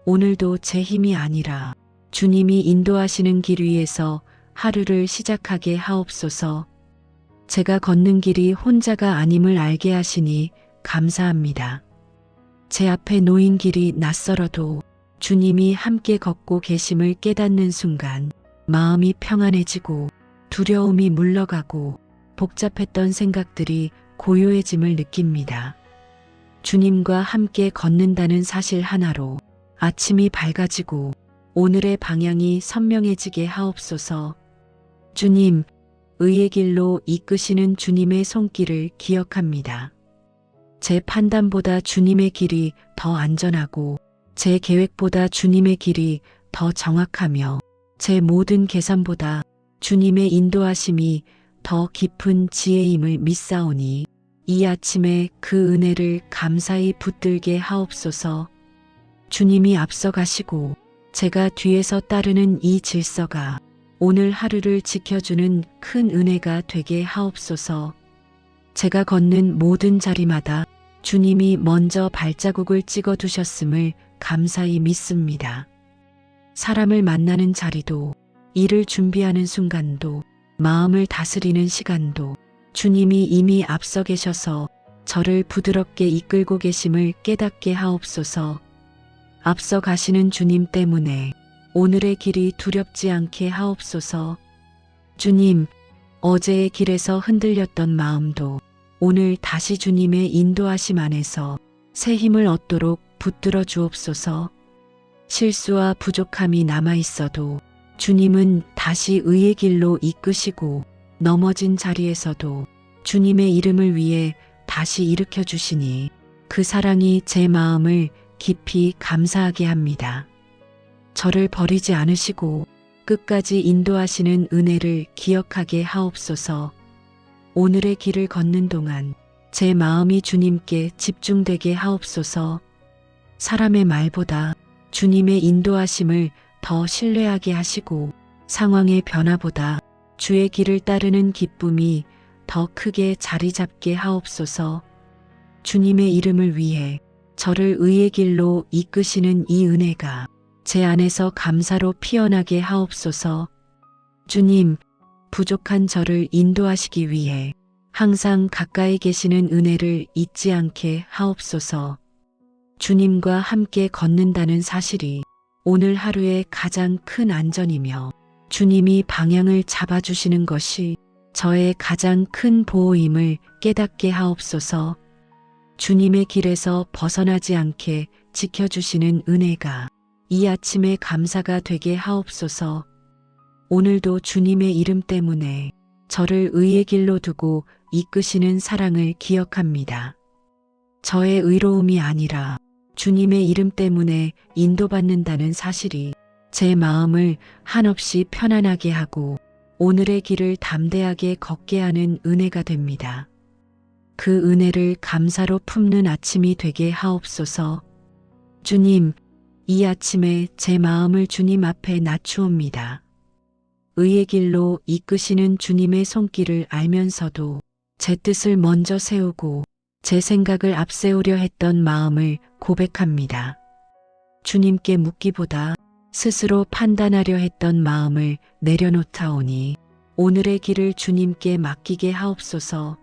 오늘도 제 힘이 아니라 주님이 인도하시는 길 위에서 하루를 시작하게 하옵소서. 제가 걷는 길이 혼자가 아님을 알게 하시니 감사합니다. 제 앞에 놓인 길이 낯설어도 주님이 함께 걷고 계심을 깨닫는 순간 마음이 평안해지고 두려움이 물러가고 복잡했던 생각들이 고요해짐을 느낍니다. 주님과 함께 걷는다는 사실 하나로 아침이 밝아지고 오늘의 방향이 선명해지게 하옵소서. 주님, 의의 길로 이끄시는 주님의 손길을 기억합니다. 제 판단보다 주님의 길이 더 안전하고 제 계획보다 주님의 길이 더 정확하며 제 모든 계산보다 주님의 인도하심이 더 깊은 지혜임을 믿사오니 이 아침에 그 은혜를 감사히 붙들게 하옵소서. 주님이 앞서가시고 제가 뒤에서 따르는 이 질서가 오늘 하루를 지켜주는 큰 은혜가 되게 하옵소서. 제가 걷는 모든 자리마다 주님이 먼저 발자국을 찍어 두셨음을 감사히 믿습니다. 사람을 만나는 자리도, 일을 준비하는 순간도, 마음을 다스리는 시간도 주님이 이미 앞서 계셔서 저를 부드럽게 이끌고 계심을 깨닫게 하옵소서. 앞서 가시는 주님 때문에 오늘의 길이 두렵지 않게 하옵소서. 주님, 어제의 길에서 흔들렸던 마음도 오늘 다시 주님의 인도하심 안에서 새 힘을 얻도록 붙들어 주옵소서. 실수와 부족함이 남아있어도 주님은 다시 의의 길로 이끄시고 넘어진 자리에서도 주님의 이름을 위해 다시 일으켜 주시니 그 사랑이 제 마음을 깊이 감사하게 합니다. 저를 버리지 않으시고 끝까지 인도하시는 은혜를 기억하게 하옵소서. 오늘의 길을 걷는 동안 제 마음이 주님께 집중되게 하옵소서. 사람의 말보다 주님의 인도하심을 더 신뢰하게 하시고 상황의 변화보다 주의 길을 따르는 기쁨이 더 크게 자리 잡게 하옵소서. 주님의 이름을 위해 저를 의의 길로 이끄시는 이 은혜가 제 안에서 감사로 피어나게 하옵소서. 주님, 부족한 저를 인도하시기 위해 항상 가까이 계시는 은혜를 잊지 않게 하옵소서. 주님과 함께 걷는다는 사실이 오늘 하루의 가장 큰 안전이며 주님이 방향을 잡아주시는 것이 저의 가장 큰 보호임을 깨닫게 하옵소서. 주님의 길에서 벗어나지 않게 지켜주시는 은혜가 이 아침의 감사가 되게 하옵소서. 오늘도 주님의 이름 때문에 저를 의의 길로 두고 이끄시는 사랑을 기억합니다. 저의 의로움이 아니라 주님의 이름 때문에 인도받는다는 사실이 제 마음을 한없이 편안하게 하고 오늘의 길을 담대하게 걷게 하는 은혜가 됩니다. 그 은혜를 감사로 품는 아침이 되게 하옵소서. 주님, 이 아침에 제 마음을 주님 앞에 낮추옵니다. 의의 길로 이끄시는 주님의 손길을 알면서도 제 뜻을 먼저 세우고 제 생각을 앞세우려 했던 마음을 고백합니다. 주님께 묻기보다 스스로 판단하려 했던 마음을 내려놓다오니 오늘의 길을 주님께 맡기게 하옵소서.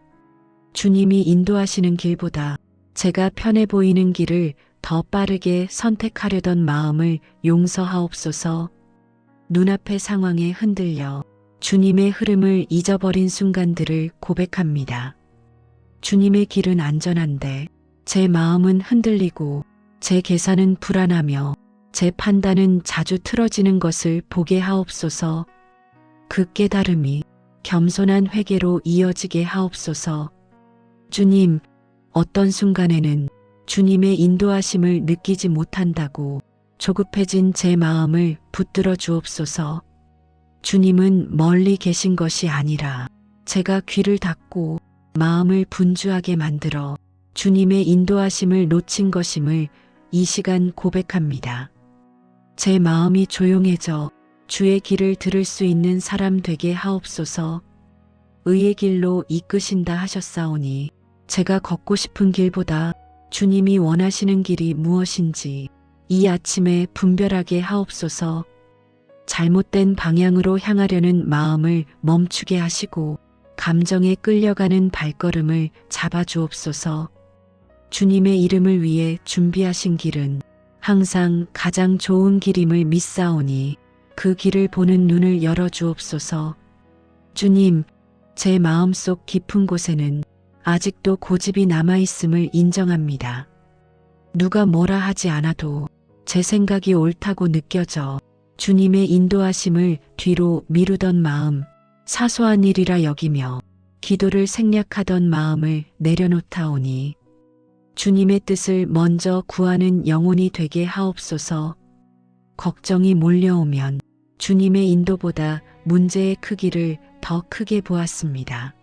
주님이 인도하시는 길보다 제가 편해 보이는 길을 더 빠르게 선택하려던 마음을 용서하옵소서. 눈앞의 상황에 흔들려 주님의 흐름을 잊어버린 순간들을 고백합니다. 주님의 길은 안전한데 제 마음은 흔들리고 제 계산은 불안하며 제 판단은 자주 틀어지는 것을 보게 하옵소서. 그 깨달음이 겸손한 회개로 이어지게 하옵소서. 주님, 어떤 순간에는 주님의 인도하심을 느끼지 못한다고 조급해진 제 마음을 붙들어 주옵소서. 주님은 멀리 계신 것이 아니라 제가 귀를 닫고 마음을 분주하게 만들어 주님의 인도하심을 놓친 것임을 이 시간 고백합니다. 제 마음이 조용해져 주의 길을 들을 수 있는 사람 되게 하옵소서. 의의 길로 이끄신다 하셨사오니 제가 걷고 싶은 길보다 주님이 원하시는 길이 무엇인지 이 아침에 분별하게 하옵소서. 잘못된 방향으로 향하려는 마음을 멈추게 하시고 감정에 끌려가는 발걸음을 잡아주옵소서. 주님의 이름을 위해 준비하신 길은 항상 가장 좋은 길임을 믿사오니 그 길을 보는 눈을 열어주옵소서. 주님, 제 마음속 깊은 곳에는 아직도 고집이 남아있음을 인정합니다. 누가 뭐라 하지 않아도 제 생각이 옳다고 느껴져 주님의 인도하심을 뒤로 미루던 마음, 사소한 일이라 여기며 기도를 생략하던 마음을 내려놓다오니 주님의 뜻을 먼저 구하는 영혼이 되게 하옵소서. 걱정이 몰려오면 주님의 인도보다 문제의 크기를 더 크게 보았습니다.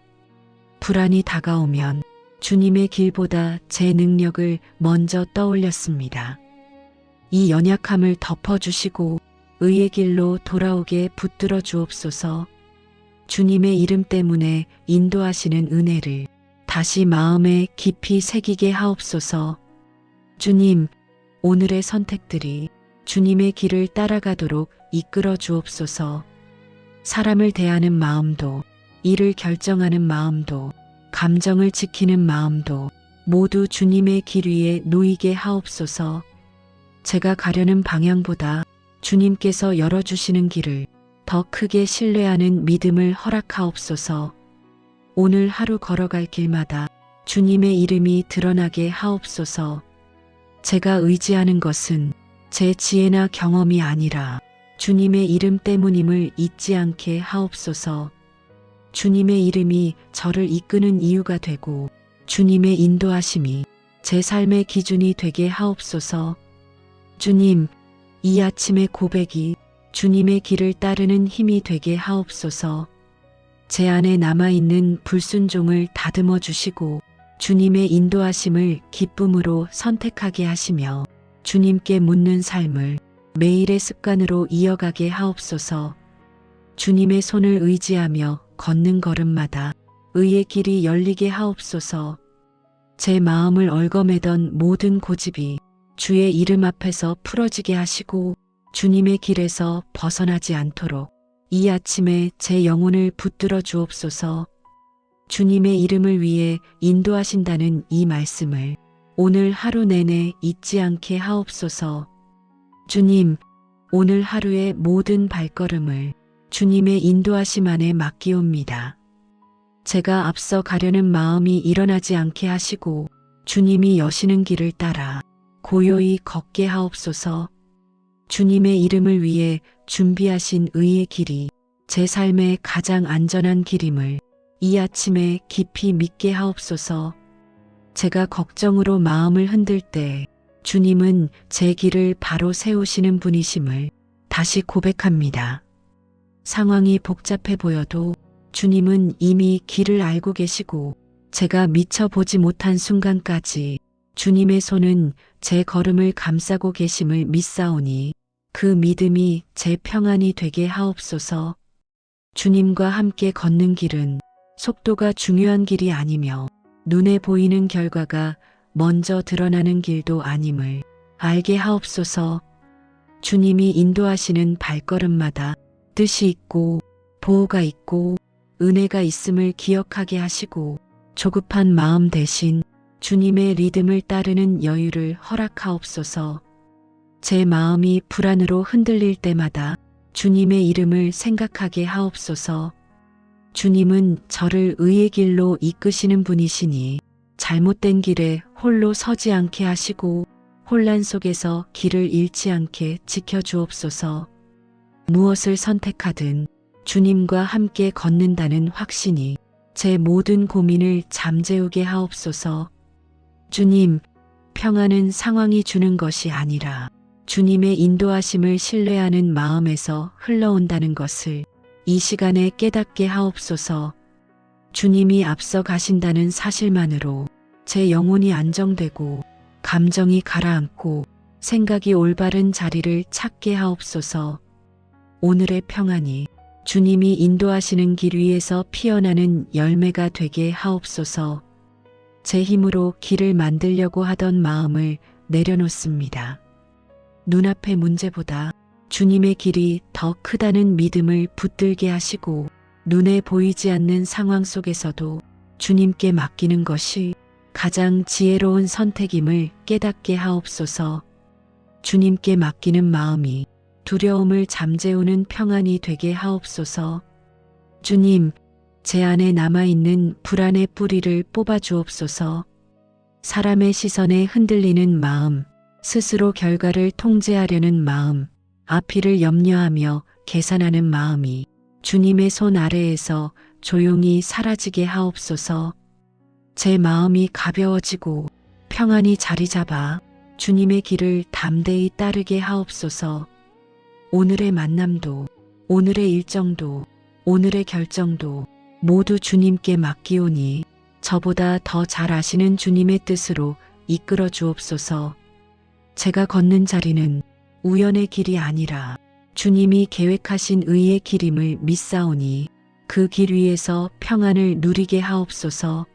불안이 다가오면 주님의 길보다 제 능력을 먼저 떠올렸습니다. 이 연약함을 덮어주시고 의의 길로 돌아오게 붙들어 주옵소서. 주님의 이름 때문에 인도하시는 은혜를 다시 마음에 깊이 새기게 하옵소서. 주님, 오늘의 선택들이 주님의 길을 따라가도록 이끌어 주옵소서. 사람을 대하는 마음도, 일을 결정하는 마음도, 감정을 지키는 마음도 모두 주님의 길 위에 놓이게 하옵소서. 제가 가려는 방향보다 주님께서 열어주시는 길을 더 크게 신뢰하는 믿음을 허락하옵소서. 오늘 하루 걸어갈 길마다 주님의 이름이 드러나게 하옵소서. 제가 의지하는 것은 제 지혜나 경험이 아니라 주님의 이름 때문임을 잊지 않게 하옵소서. 주님의 이름이 저를 이끄는 이유가 되고 주님의 인도하심이 제 삶의 기준이 되게 하옵소서. 주님, 이 아침의 고백이 주님의 길을 따르는 힘이 되게 하옵소서. 제 안에 남아있는 불순종을 다듬어 주시고 주님의 인도하심을 기쁨으로 선택하게 하시며 주님께 묻는 삶을 매일의 습관으로 이어가게 하옵소서. 주님의 손을 의지하며 걷는 걸음마다 의의 길이 열리게 하옵소서. 제 마음을 얽어매던 모든 고집이 주의 이름 앞에서 풀어지게 하시고 주님의 길에서 벗어나지 않도록 이 아침에 제 영혼을 붙들어 주옵소서. 주님의 이름을 위해 인도하신다는 이 말씀을 오늘 하루 내내 잊지 않게 하옵소서. 주님, 오늘 하루의 모든 발걸음을 주님의 인도하심 안에 맡기옵니다. 제가 앞서 가려는 마음이 일어나지 않게 하시고 주님이 여시는 길을 따라 고요히 걷게 하옵소서. 주님의 이름을 위해 준비하신 의의 길이 제 삶의 가장 안전한 길임을 이 아침에 깊이 믿게 하옵소서. 제가 걱정으로 마음을 흔들 때 주님은 제 길을 바로 세우시는 분이심을 다시 고백합니다. 상황이 복잡해 보여도 주님은 이미 길을 알고 계시고 제가 미처 보지 못한 순간까지 주님의 손은 제 걸음을 감싸고 계심을 믿사오니 그 믿음이 제 평안이 되게 하옵소서. 주님과 함께 걷는 길은 속도가 중요한 길이 아니며 눈에 보이는 결과가 먼저 드러나는 길도 아님을 알게 하옵소서. 주님이 인도하시는 발걸음마다 뜻이 있고 보호가 있고 은혜가 있음을 기억하게 하시고 조급한 마음 대신 주님의 리듬을 따르는 여유를 허락하옵소서. 제 마음이 불안으로 흔들릴 때마다 주님의 이름을 생각하게 하옵소서. 주님은 저를 의의 길로 이끄시는 분이시니 잘못된 길에 홀로 서지 않게 하시고 혼란 속에서 길을 잃지 않게 지켜주옵소서. 무엇을 선택하든 주님과 함께 걷는다는 확신이 제 모든 고민을 잠재우게 하옵소서. 주님, 평안은 상황이 주는 것이 아니라 주님의 인도하심을 신뢰하는 마음에서 흘러온다는 것을 이 시간에 깨닫게 하옵소서. 주님이 앞서 가신다는 사실만으로 제 영혼이 안정되고 감정이 가라앉고 생각이 올바른 자리를 찾게 하옵소서. 오늘의 평안이 주님이 인도하시는 길 위에서 피어나는 열매가 되게 하옵소서. 제 힘으로 길을 만들려고 하던 마음을 내려놓습니다. 눈앞의 문제보다 주님의 길이 더 크다는 믿음을 붙들게 하시고 눈에 보이지 않는 상황 속에서도 주님께 맡기는 것이 가장 지혜로운 선택임을 깨닫게 하옵소서. 주님께 맡기는 마음이 두려움을 잠재우는 평안이 되게 하옵소서. 주님, 제 안에 남아있는 불안의 뿌리를 뽑아 주옵소서. 사람의 시선에 흔들리는 마음, 스스로 결과를 통제하려는 마음, 앞일을 염려하며 계산하는 마음이 주님의 손 아래에서 조용히 사라지게 하옵소서. 제 마음이 가벼워지고 평안이 자리 잡아 주님의 길을 담대히 따르게 하옵소서. 오늘의 만남도, 오늘의 일정도, 오늘의 결정도 모두 주님께 맡기오니 저보다 더 잘 아시는 주님의 뜻으로 이끌어 주옵소서. 제가 걷는 자리는 우연의 길이 아니라 주님이 계획하신 의의 길임을 믿사오니 그 길 위에서 평안을 누리게 하옵소서.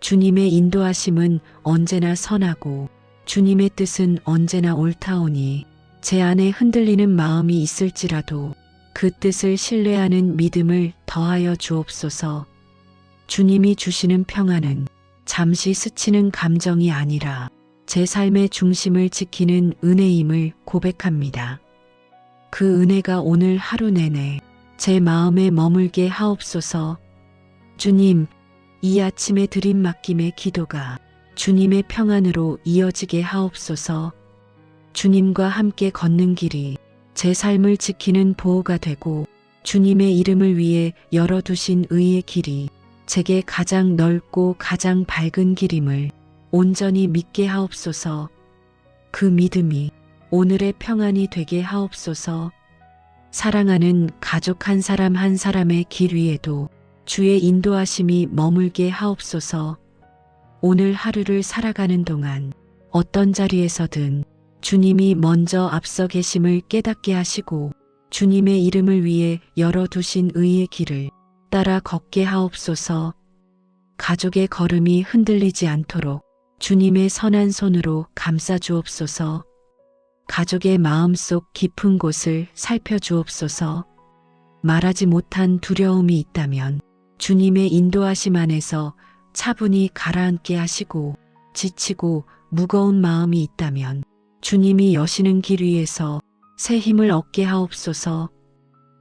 주님의 인도하심은 언제나 선하고 주님의 뜻은 언제나 옳다오니 제 안에 흔들리는 마음이 있을지라도 그 뜻을 신뢰하는 믿음을 더하여 주옵소서. 주님이 주시는 평안은 잠시 스치는 감정이 아니라 제 삶의 중심을 지키는 은혜임을 고백합니다. 그 은혜가 오늘 하루 내내 제 마음에 머물게 하옵소서. 주님, 이 아침의 드림 맡김의 기도가 주님의 평안으로 이어지게 하옵소서. 주님과 함께 걷는 길이 제 삶을 지키는 보호가 되고 주님의 이름을 위해 열어두신 의의 길이 제게 가장 넓고 가장 밝은 길임을 온전히 믿게 하옵소서. 그 믿음이 오늘의 평안이 되게 하옵소서. 사랑하는 가족 한 사람 한 사람의 길 위에도 주의 인도하심이 머물게 하옵소서. 오늘 하루를 살아가는 동안 어떤 자리에서든 주님이 먼저 앞서 계심을 깨닫게 하시고 주님의 이름을 위해 열어두신 의의 길을 따라 걷게 하옵소서. 가족의 걸음이 흔들리지 않도록 주님의 선한 손으로 감싸 주옵소서. 가족의 마음속 깊은 곳을 살펴주옵소서. 말하지 못한 두려움이 있다면 주님의 인도하심 안에서 차분히 가라앉게 하시고 지치고 무거운 마음이 있다면 주님이 여시는 길 위에서 새 힘을 얻게 하옵소서.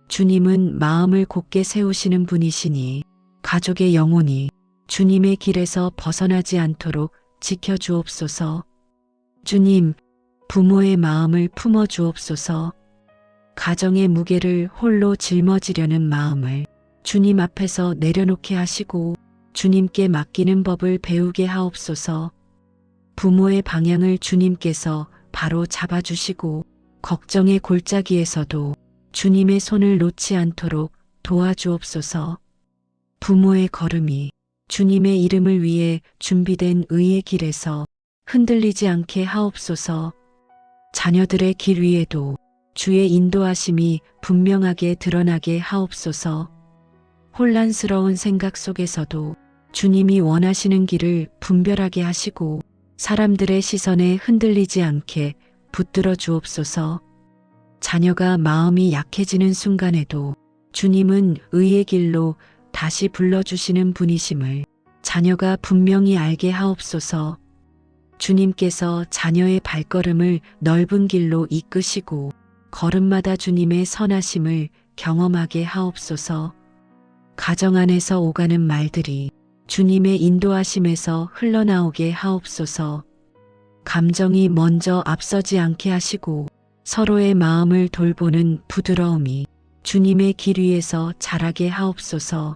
주님은 마음을 곧게 세우시는 분이시니 가족의 영혼이 주님의 길에서 벗어나지 않도록 지켜주옵소서. 주님, 부모의 마음을 품어 주옵소서. 가정의 무게를 홀로 짊어지려는 마음을 주님 앞에서 내려놓게 하시고 주님께 맡기는 법을 배우게 하옵소서. 부모의 방향을 주님께서 바로 잡아주시고 걱정의 골짜기에서도 주님의 손을 놓지 않도록 도와주옵소서. 부모의 걸음이 주님의 이름을 위해 준비된 의의 길에서 흔들리지 않게 하옵소서. 자녀들의 길 위에도 주의 인도하심이 분명하게 드러나게 하옵소서. 혼란스러운 생각 속에서도 주님이 원하시는 길을 분별하게 하시고 사람들의 시선에 흔들리지 않게 붙들어 주옵소서. 자녀가 마음이 약해지는 순간에도 주님은 의의 길로 다시 불러주시는 분이심을 자녀가 분명히 알게 하옵소서. 주님께서 자녀의 발걸음을 넓은 길로 이끄시고 걸음마다 주님의 선하심을 경험하게 하옵소서. 가정 안에서 오가는 말들이 주님의 인도하심에서 흘러나오게 하옵소서. 감정이 먼저 앞서지 않게 하시고 서로의 마음을 돌보는 부드러움이 주님의 길 위에서 자라게 하옵소서.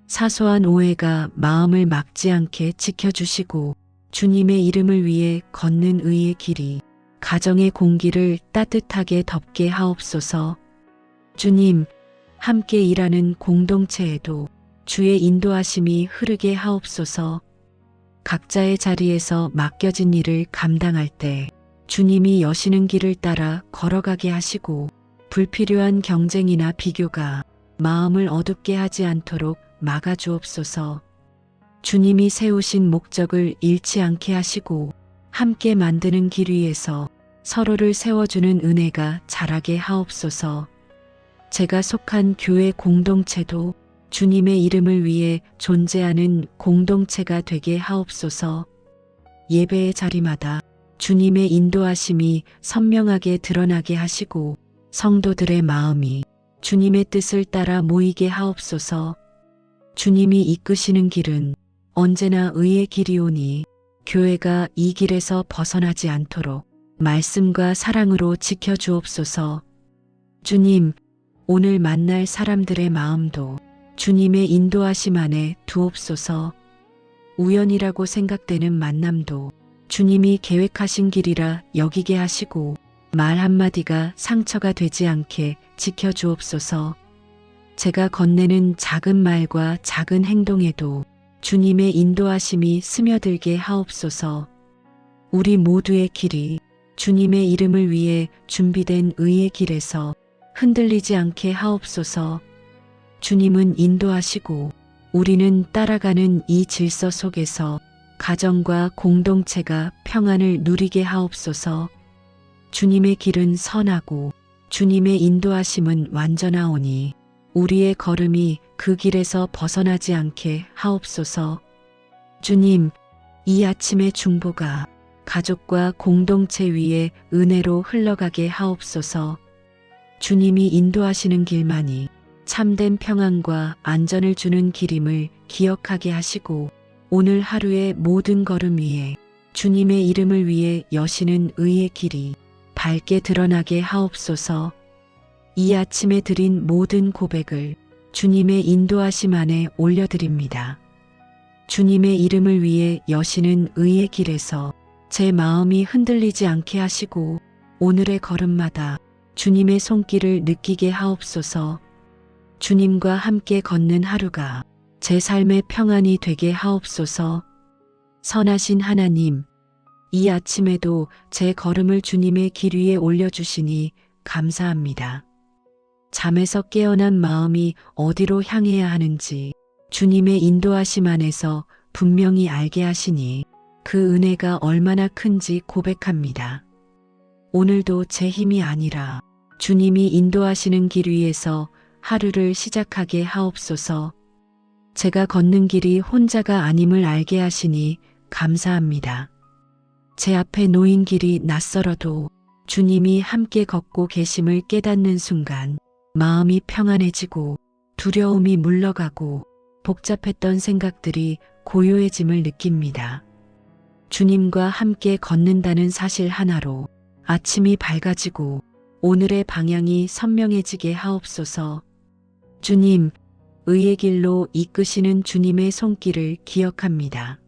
사소한 오해가 마음을 막지 않게 지켜주시고 주님의 이름을 위해 걷는 의의 길이 가정의 공기를 따뜻하게 덮게 하옵소서. 주님, 함께 일하는 공동체에도 주의 인도하심이 흐르게 하옵소서. 각자의 자리에서 맡겨진 일을 감당할 때 주님이 여시는 길을 따라 걸어가게 하시고 불필요한 경쟁이나 비교가 마음을 어둡게 하지 않도록 막아주옵소서. 주님이 세우신 목적을 잃지 않게 하시고 함께 만드는 길 위에서 서로를 세워주는 은혜가 자라게 하옵소서. 제가 속한 교회 공동체도 주님의 이름을 위해 존재하는 공동체가 되게 하옵소서. 예배의 자리마다 주님의 인도하심이 선명하게 드러나게 하시고 성도들의 마음이 주님의 뜻을 따라 모이게 하옵소서. 주님이 이끄시는 길은 언제나 의의 길이오니 교회가 이 길에서 벗어나지 않도록 말씀과 사랑으로 지켜주옵소서. 주님, 오늘 만날 사람들의 마음도 주님의 인도하심 안에 두옵소서. 우연이라고 생각되는 만남도 주님이 계획하신 길이라 여기게 하시고 말 한마디가 상처가 되지 않게 지켜주옵소서. 제가 건네는 작은 말과 작은 행동에도 주님의 인도하심이 스며들게 하옵소서. 우리 모두의 길이 주님의 이름을 위해 준비된 의의 길에서 흔들리지 않게 하옵소서. 주님은 인도하시고 우리는 따라가는 이 질서 속에서 가정과 공동체가 평안을 누리게 하옵소서. 주님의 길은 선하고 주님의 인도하심은 완전하오니 우리의 걸음이 그 길에서 벗어나지 않게 하옵소서. 주님, 이 아침의 중보가 가족과 공동체 위에 은혜로 흘러가게 하옵소서. 주님이 인도하시는 길만이 참된 평안과 안전을 주는 길임을 기억하게 하시고 오늘 하루의 모든 걸음 위에 주님의 이름을 위해 여시는 의의 길이 밝게 드러나게 하옵소서. 이 아침에 드린 모든 고백을 주님의 인도하심 안에 올려드립니다. 주님의 이름을 위해 여시는 의의 길에서 제 마음이 흔들리지 않게 하시고 오늘의 걸음마다 주님의 손길을 느끼게 하옵소서. 주님과 함께 걷는 하루가 제 삶의 평안이 되게 하옵소서. 선하신 하나님, 이 아침에도 제 걸음을 주님의 길 위에 올려주시니 감사합니다. 잠에서 깨어난 마음이 어디로 향해야 하는지 주님의 인도하심 안에서 분명히 알게 하시니 그 은혜가 얼마나 큰지 고백합니다. 오늘도 제 힘이 아니라 주님이 인도하시는 길 위에서 하루를 시작하게 하옵소서. 제가 걷는 길이 혼자가 아님을 알게 하시니 감사합니다. 제 앞에 놓인 길이 낯설어도 주님이 함께 걷고 계심을 깨닫는 순간 마음이 평안해지고 두려움이 물러가고 복잡했던 생각들이 고요해짐을 느낍니다. 주님과 함께 걷는다는 사실 하나로 아침이 밝아지고 오늘의 방향이 선명해지게 하옵소서. 주님, 의의 길로 이끄시는 주님의 손길을 기억합니다.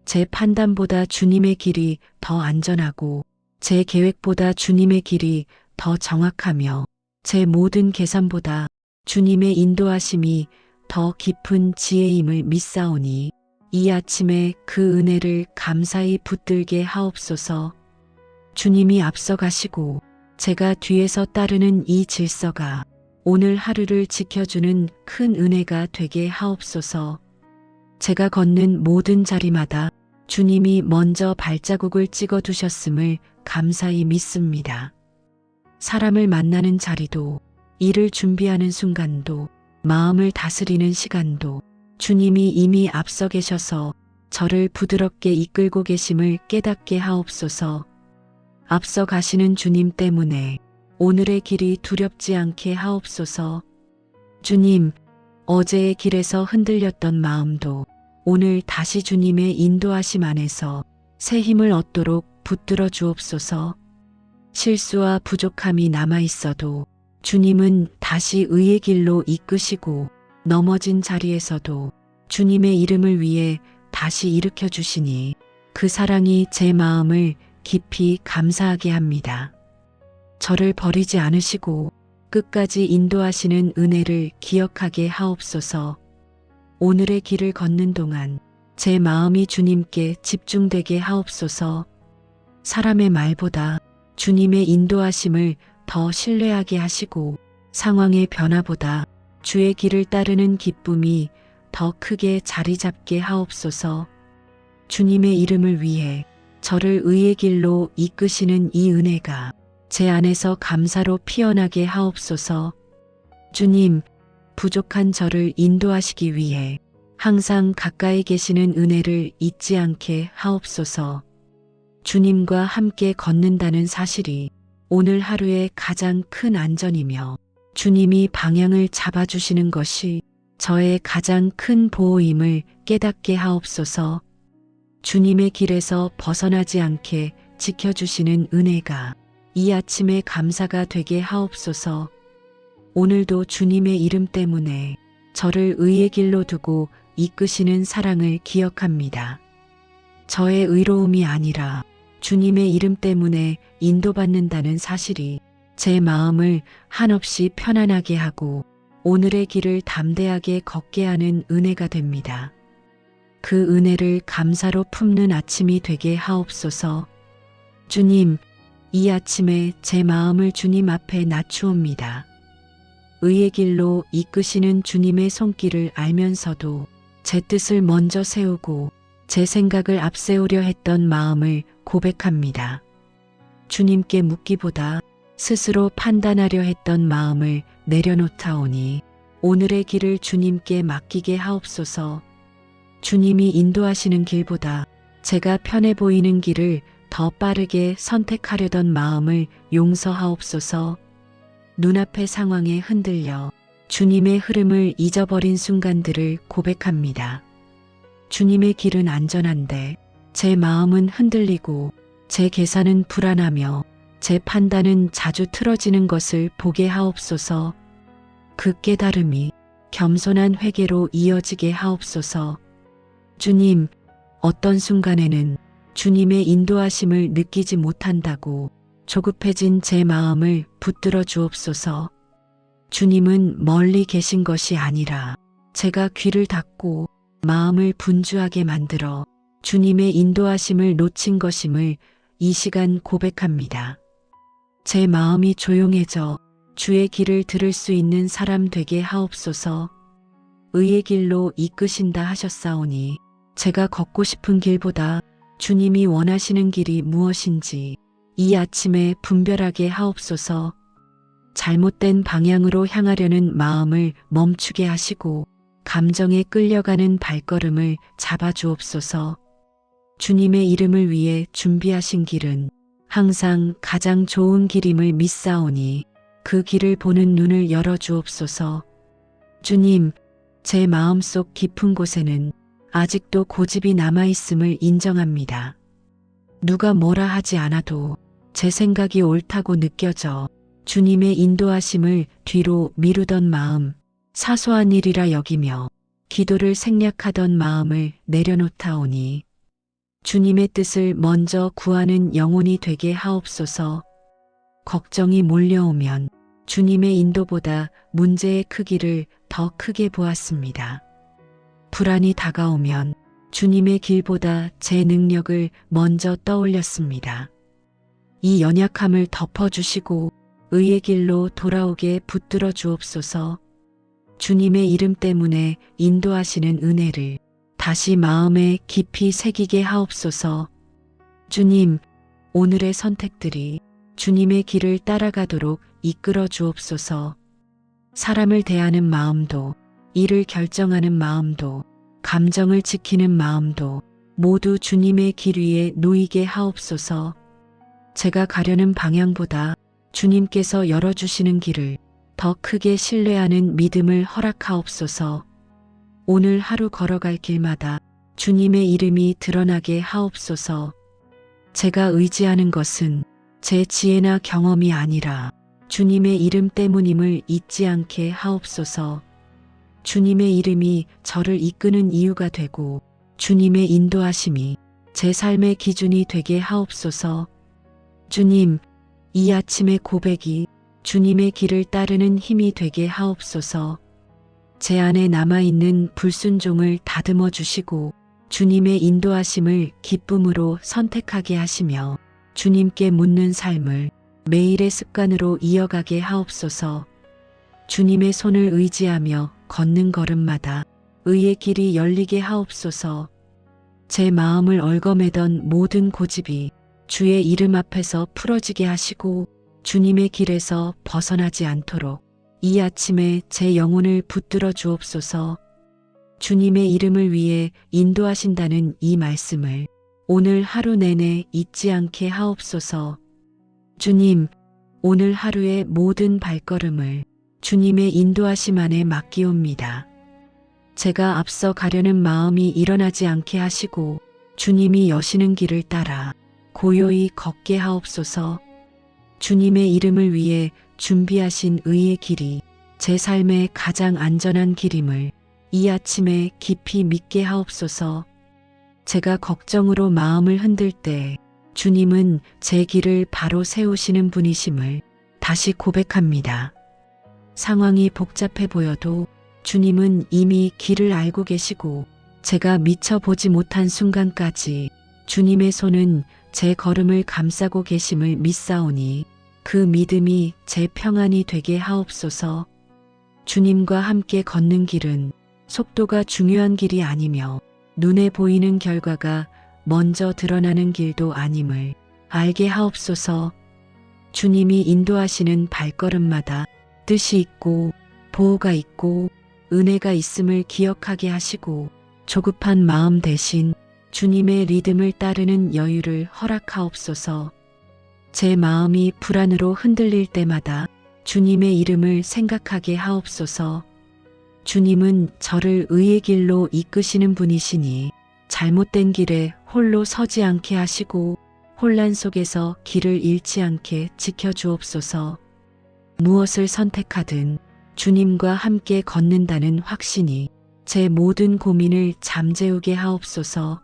제 판단보다 주님의 길이 더 안전하고 제 계획보다 주님의 길이 더 정확하며 제 모든 계산보다 주님의 인도하심이 더 깊은 지혜임을 믿사오니 이 아침에 그 은혜를 감사히 붙들게 하옵소서. 주님이 앞서가시고 제가 뒤에서 따르는 이 질서가 오늘 하루를 지켜주는 큰 은혜가 되게 하옵소서. 제가 걷는 모든 자리마다 주님이 먼저 발자국을 찍어 두셨음을 감사히 믿습니다. 사람을 만나는 자리도, 일을 준비하는 순간도, 마음을 다스리는 시간도 주님이 이미 앞서 계셔서 저를 부드럽게 이끌고 계심을 깨닫게 하옵소서. 앞서 가시는 주님 때문에 오늘의 길이 두렵지 않게 하옵소서. 주님, 어제의 길에서 흔들렸던 마음도 오늘 다시 주님의 인도하심 안에서 새 힘을 얻도록 붙들어 주옵소서. 실수와 부족함이 남아 있어도 주님은 다시 의의 길로 이끄시고 넘어진 자리에서도 주님의 이름을 위해 다시 일으켜 주시니 그 사랑이 제 마음을 깊이 감사하게 합니다. 저를 버리지 않으시고 끝까지 인도하시는 은혜를 기억하게 하옵소서. 오늘의 길을 걷는 동안 제 마음이 주님께 집중되게 하옵소서. 사람의 말보다 주님의 인도하심을 더 신뢰하게 하시고 상황의 변화보다 주의 길을 따르는 기쁨이 더 크게 자리 잡게 하옵소서. 주님의 이름을 위해 저를 의의 길로 이끄시는 이 은혜가 제 안에서 감사로 피어나게 하옵소서. 주님, 부족한 저를 인도하시기 위해 항상 가까이 계시는 은혜를 잊지 않게 하옵소서. 주님과 함께 걷는다는 사실이 오늘 하루의 가장 큰 안전이며 주님이 방향을 잡아주시는 것이 저의 가장 큰 보호임을 깨닫게 하옵소서. 주님의 길에서 벗어나지 않게 지켜주시는 은혜가 이 아침의 감사가 되게 하옵소서. 오늘도 주님의 이름 때문에 저를 의의 길로 두고 이끄시는 사랑을 기억합니다. 저의 의로움이 아니라 주님의 이름 때문에 인도받는다는 사실이 제 마음을 한없이 편안하게 하고 오늘의 길을 담대하게 걷게 하는 은혜가 됩니다. 그 은혜를 감사로 품는 아침이 되게 하옵소서. 주님, 이 아침에 제 마음을 주님 앞에 낮추옵니다. 의의 길로 이끄시는 주님의 손길을 알면서도 제 뜻을 먼저 세우고 제 생각을 앞세우려 했던 마음을 고백합니다. 주님께 묻기보다 스스로 판단하려 했던 마음을 내려놓다오니 오늘의 길을 주님께 맡기게 하옵소서. 주님이 인도하시는 길보다 제가 편해 보이는 길을 더 빠르게 선택하려던 마음을 용서하옵소서. 눈앞의 상황에 흔들려 주님의 흐름을 잊어버린 순간들을 고백합니다. 주님의 길은 안전한데 제 마음은 흔들리고 제 계산은 불안하며 제 판단은 자주 틀어지는 것을 보게 하옵소서. 그 깨달음이 겸손한 회개로 이어지게 하옵소서. 주님, 어떤 순간에는 주님의 인도하심을 느끼지 못한다고 조급해진 제 마음을 붙들어 주옵소서. 주님은 멀리 계신 것이 아니라 제가 귀를 닫고 마음을 분주하게 만들어 주님의 인도하심을 놓친 것임을 이 시간 고백합니다. 제 마음이 조용해져 주의 길을 들을 수 있는 사람 되게 하옵소서. 의의 길로 이끄신다 하셨사오니 제가 걷고 싶은 길보다 주님이 원하시는 길이 무엇인지 이 아침에 분별하게 하옵소서. 잘못된 방향으로 향하려는 마음을 멈추게 하시고 감정에 끌려가는 발걸음을 잡아주옵소서. 주님의 이름을 위해 준비하신 길은 항상 가장 좋은 길임을 믿사오니 그 길을 보는 눈을 열어주옵소서. 주님, 제 마음속 깊은 곳에는 아직도 고집이 남아있음을 인정합니다. 누가 뭐라 하지 않아도 제 생각이 옳다고 느껴져 주님의 인도하심을 뒤로 미루던 마음, 사소한 일이라 여기며 기도를 생략하던 마음을 내려놓다오니 주님의 뜻을 먼저 구하는 영혼이 되게 하옵소서. 걱정이 몰려오면 주님의 인도보다 문제의 크기를 더 크게 보았습니다. 불안이 다가오면 주님의 길보다 제 능력을 먼저 떠올렸습니다. 이 연약함을 덮어주시고 의의 길로 돌아오게 붙들어 주옵소서. 주님의 이름 때문에 인도하시는 은혜를 다시 마음에 깊이 새기게 하옵소서. 주님, 오늘의 선택들이 주님의 길을 따라가도록 이끌어 주옵소서. 사람을 대하는 마음도, 일을 결정하는 마음도, 감정을 지키는 마음도 모두 주님의 길 위에 놓이게 하옵소서. 제가 가려는 방향보다 주님께서 열어주시는 길을 더 크게 신뢰하는 믿음을 허락하옵소서. 오늘 하루 걸어갈 길마다 주님의 이름이 드러나게 하옵소서. 제가 의지하는 것은 제 지혜나 경험이 아니라 주님의 이름 때문임을 잊지 않게 하옵소서. 주님의 이름이 저를 이끄는 이유가 되고 주님의 인도하심이 제 삶의 기준이 되게 하옵소서. 주님, 이 아침의 고백이 주님의 길을 따르는 힘이 되게 하옵소서. 제 안에 남아있는 불순종을 다듬어 주시고 주님의 인도하심을 기쁨으로 선택하게 하시며 주님께 묻는 삶을 매일의 습관으로 이어가게 하옵소서. 주님의 손을 의지하며 걷는 걸음마다 의의 길이 열리게 하옵소서. 제 마음을 얽어매던 모든 고집이 주의 이름 앞에서 풀어지게 하시고 주님의 길에서 벗어나지 않도록 이 아침에 제 영혼을 붙들어 주옵소서. 주님의 이름을 위해 인도하신다는 이 말씀을 오늘 하루 내내 잊지 않게 하옵소서. 주님, 오늘 하루의 모든 발걸음을 주님의 인도하심 안에 맡기옵니다. 제가 앞서 가려는 마음이 일어나지 않게 하시고 주님이 여시는 길을 따라 고요히 걷게 하옵소서. 주님의 이름을 위해 준비하신 의의 길이 제 삶의 가장 안전한 길임을 이 아침에 깊이 믿게 하옵소서. 제가 걱정으로 마음을 흔들 때 주님은 제 길을 바로 세우시는 분이심을 다시 고백합니다. 상황이 복잡해 보여도 주님은 이미 길을 알고 계시고 제가 미처 보지 못한 순간까지 주님의 손은 제 걸음을 감싸고 계심을 믿사오니 그 믿음이 제 평안이 되게 하옵소서. 주님과 함께 걷는 길은 속도가 중요한 길이 아니며 눈에 보이는 결과가 먼저 드러나는 길도 아님을 알게 하옵소서. 주님이 인도하시는 발걸음마다 뜻이 있고 보호가 있고 은혜가 있음을 기억하게 하시고 조급한 마음 대신 주님의 리듬을 따르는 여유를 허락하옵소서. 제 마음이 불안으로 흔들릴 때마다 주님의 이름을 생각하게 하옵소서. 주님은 저를 의의 길로 이끄시는 분이시니 잘못된 길에 홀로 서지 않게 하시고 혼란 속에서 길을 잃지 않게 지켜주옵소서. 무엇을 선택하든 주님과 함께 걷는다는 확신이 제 모든 고민을 잠재우게 하옵소서.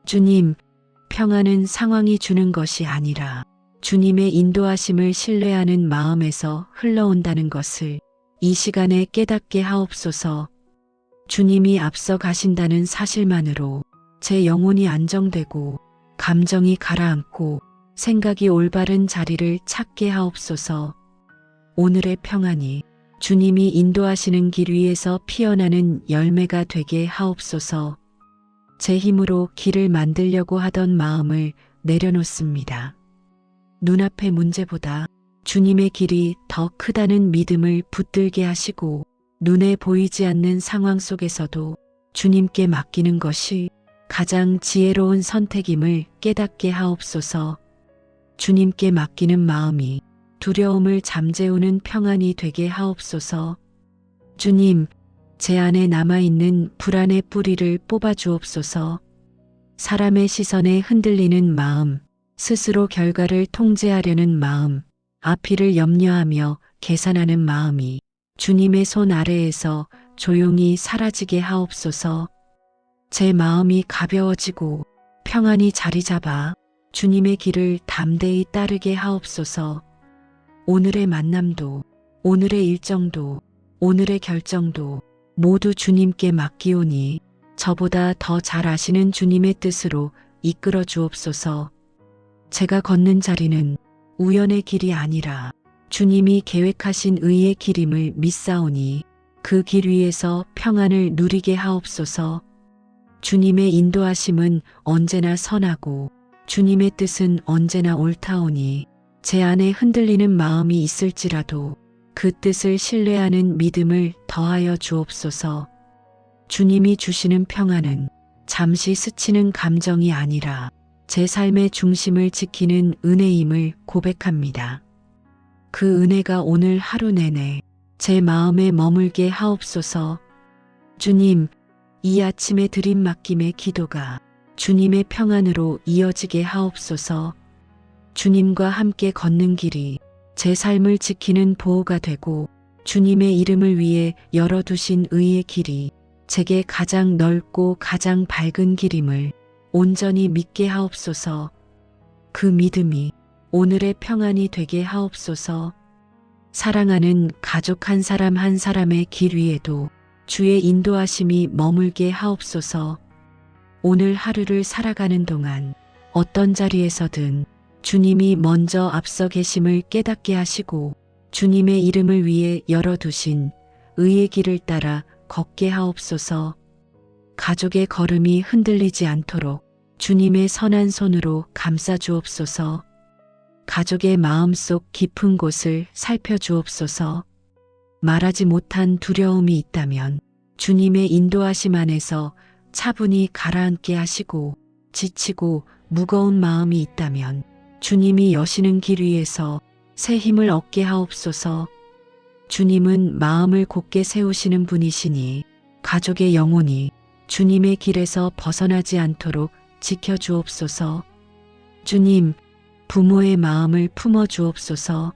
주님, 평안은 상황이 주는 것이 아니라 주님의 인도하심을 신뢰하는 마음에서 흘러온다는 것을 이 시간에 깨닫게 하옵소서. 주님이 앞서 가신다는 사실만으로 제 영혼이 안정되고 감정이 가라앉고 생각이 올바른 자리를 찾게 하옵소서. 오늘의 평안이 주님이 인도하시는 길 위에서 피어나는 열매가 되게 하옵소서. 제 힘으로 길을 만들려고 하던 마음을 내려놓습니다. 눈앞의 문제보다 주님의 길이 더 크다는 믿음을 붙들게 하시고 눈에 보이지 않는 상황 속에서도 주님께 맡기는 것이 가장 지혜로운 선택임을 깨닫게 하옵소서. 주님께 맡기는 마음이 두려움을 잠재우는 평안이 되게 하옵소서. 주님, 제 안에 남아있는 불안의 뿌리를 뽑아 주옵소서. 사람의 시선에 흔들리는 마음, 스스로 결과를 통제하려는 마음, 앞일을 염려하며 계산하는 마음이 주님의 손 아래에서 조용히 사라지게 하옵소서. 제 마음이 가벼워지고 평안이 자리 잡아 주님의 길을 담대히 따르게 하옵소서. 오늘의 만남도, 오늘의 일정도, 오늘의 결정도 모두 주님께 맡기오니 저보다 더 잘 아시는 주님의 뜻으로 이끌어 주옵소서. 제가 걷는 자리는 우연의 길이 아니라 주님이 계획하신 의의 길임을 믿사오니 그 길 위에서 평안을 누리게 하옵소서. 주님의 인도하심은 언제나 선하고 주님의 뜻은 언제나 옳다오니 제 안에 흔들리는 마음이 있을지라도 그 뜻을 신뢰하는 믿음을 더하여 주옵소서. 주님이 주시는 평안은 잠시 스치는 감정이 아니라 제 삶의 중심을 지키는 은혜임을 고백합니다. 그 은혜가 오늘 하루 내내 제 마음에 머물게 하옵소서. 주님, 이 아침에 드림 맡김의 기도가 주님의 평안으로 이어지게 하옵소서. 주님과 함께 걷는 길이 제 삶을 지키는 보호가 되고 주님의 이름을 위해 열어두신 의의 길이 제게 가장 넓고 가장 밝은 길임을 온전히 믿게 하옵소서. 그 믿음이 오늘의 평안이 되게 하옵소서. 사랑하는 가족 한 사람 한 사람의 길 위에도 주의 인도하심이 머물게 하옵소서. 오늘 하루를 살아가는 동안 어떤 자리에서든 주님이 먼저 앞서 계심을 깨닫게 하시고 주님의 이름을 위해 열어두신 의의 길을 따라 걷게 하옵소서. 가족의 걸음이 흔들리지 않도록 주님의 선한 손으로 감싸 주옵소서. 가족의 마음속 깊은 곳을 살펴주옵소서. 말하지 못한 두려움이 있다면 주님의 인도하심 안에서 차분히 가라앉게 하시고, 지치고 무거운 마음이 있다면 주님이 여시는 길 위에서 새 힘을 얻게 하옵소서. 주님은 마음을 곧게 세우시는 분이시니 가족의 영혼이 주님의 길에서 벗어나지 않도록 지켜주옵소서. 주님, 부모의 마음을 품어주옵소서.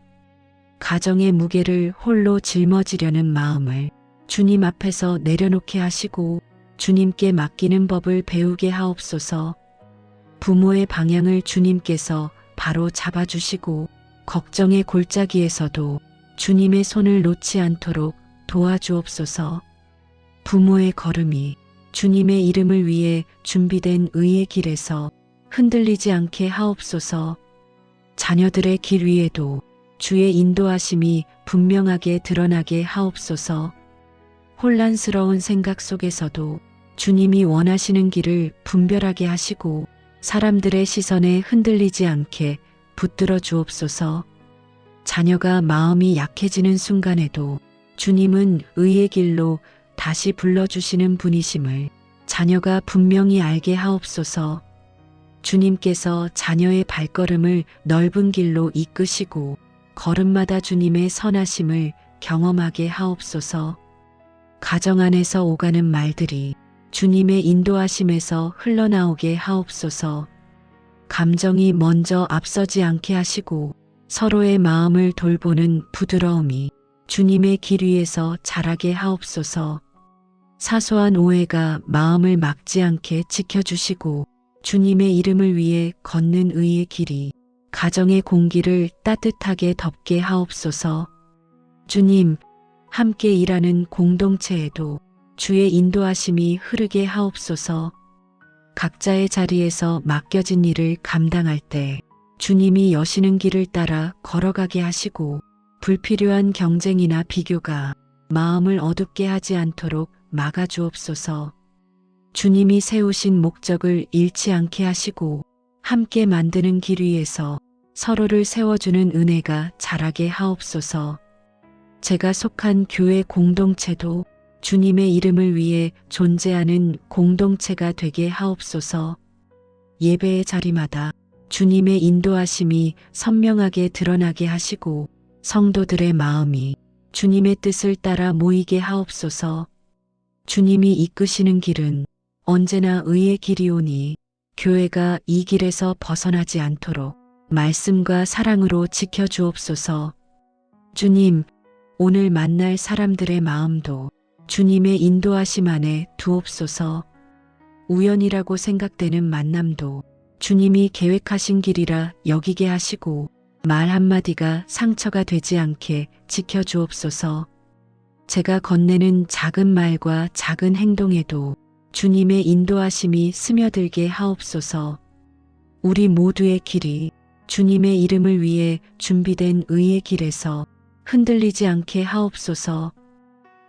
가정의 무게를 홀로 짊어지려는 마음을 주님 앞에서 내려놓게 하시고 주님께 맡기는 법을 배우게 하옵소서. 부모의 방향을 주님께서 바로 잡아주시고 걱정의 골짜기에서도 주님의 손을 놓지 않도록 도와주옵소서. 부모의 걸음이 주님의 이름을 위해 준비된 의의 길에서 흔들리지 않게 하옵소서. 자녀들의 길 위에도 주의 인도하심이 분명하게 드러나게 하옵소서. 혼란스러운 생각 속에서도 주님이 원하시는 길을 분별하게 하시고 사람들의 시선에 흔들리지 않게 붙들어 주옵소서. 자녀가 마음이 약해지는 순간에도 주님은 의의 길로 다시 불러주시는 분이심을 자녀가 분명히 알게 하옵소서. 주님께서 자녀의 발걸음을 넓은 길로 이끄시고 걸음마다 주님의 선하심을 경험하게 하옵소서. 가정 안에서 오가는 말들이 주님의 인도하심에서 흘러나오게 하옵소서. 감정이 먼저 앞서지 않게 하시고 서로의 마음을 돌보는 부드러움이 주님의 길 위에서 자라게 하옵소서. 사소한 오해가 마음을 막지 않게 지켜주시고 주님의 이름을 위해 걷는 의의 길이 가정의 공기를 따뜻하게 덮게 하옵소서. 주님, 함께 일하는 공동체에도 주의 인도하심이 흐르게 하옵소서. 각자의 자리에서 맡겨진 일을 감당할 때 주님이 여시는 길을 따라 걸어가게 하시고 불필요한 경쟁이나 비교가 마음을 어둡게 하지 않도록 막아주옵소서. 주님이 세우신 목적을 잃지 않게 하시고 함께 만드는 길 위에서 서로를 세워주는 은혜가 자라게 하옵소서. 제가 속한 교회 공동체도 주님의 이름을 위해 존재하는 공동체가 되게 하옵소서. 예배의 자리마다 주님의 인도하심이 선명하게 드러나게 하시고 성도들의 마음이 주님의 뜻을 따라 모이게 하옵소서. 주님이 이끄시는 길은 언제나 의의 길이오니 교회가 이 길에서 벗어나지 않도록 말씀과 사랑으로 지켜주옵소서. 주님, 오늘 만날 사람들의 마음도 주님의 인도하심 안에 두옵소서. 우연이라고 생각되는 만남도 주님이 계획하신 길이라 여기게 하시고 말 한마디가 상처가 되지 않게 지켜주옵소서. 제가 건네는 작은 말과 작은 행동에도 주님의 인도하심이 스며들게 하옵소서. 우리 모두의 길이 주님의 이름을 위해 준비된 의의 길에서 흔들리지 않게 하옵소서.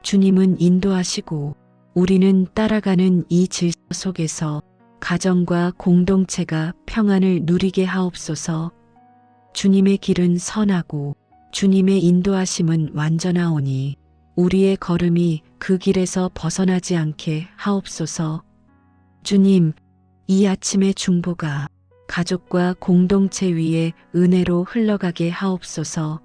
주님은 인도하시고 우리는 따라가는 이 질서 속에서 가정과 공동체가 평안을 누리게 하옵소서. 주님의 길은 선하고 주님의 인도하심은 완전하오니 우리의 걸음이 그 길에서 벗어나지 않게 하옵소서. 주님, 이 아침의 중보가 가족과 공동체 위에 은혜로 흘러가게 하옵소서.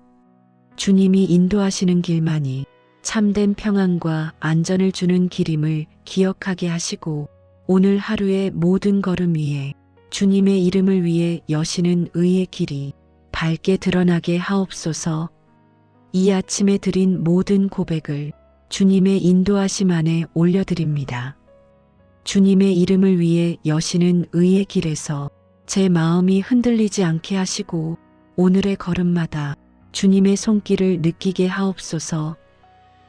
주님이 인도하시는 길만이 참된 평안과 안전을 주는 길임을 기억하게 하시고 오늘 하루의 모든 걸음 위에 주님의 이름을 위해 여시는 의의 길이 밝게 드러나게 하옵소서. 이 아침에 드린 모든 고백을 주님의 인도하심 안에 올려드립니다. 주님의 이름을 위해 여시는 의의 길에서 제 마음이 흔들리지 않게 하시고 오늘의 걸음마다 주님의 손길을 느끼게 하옵소서.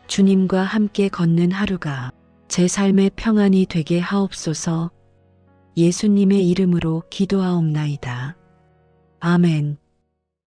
주님과 함께 걷는 하루가 제 삶의 평안이 되게 하옵소서. 예수님의 이름으로 기도하옵나이다. 아멘.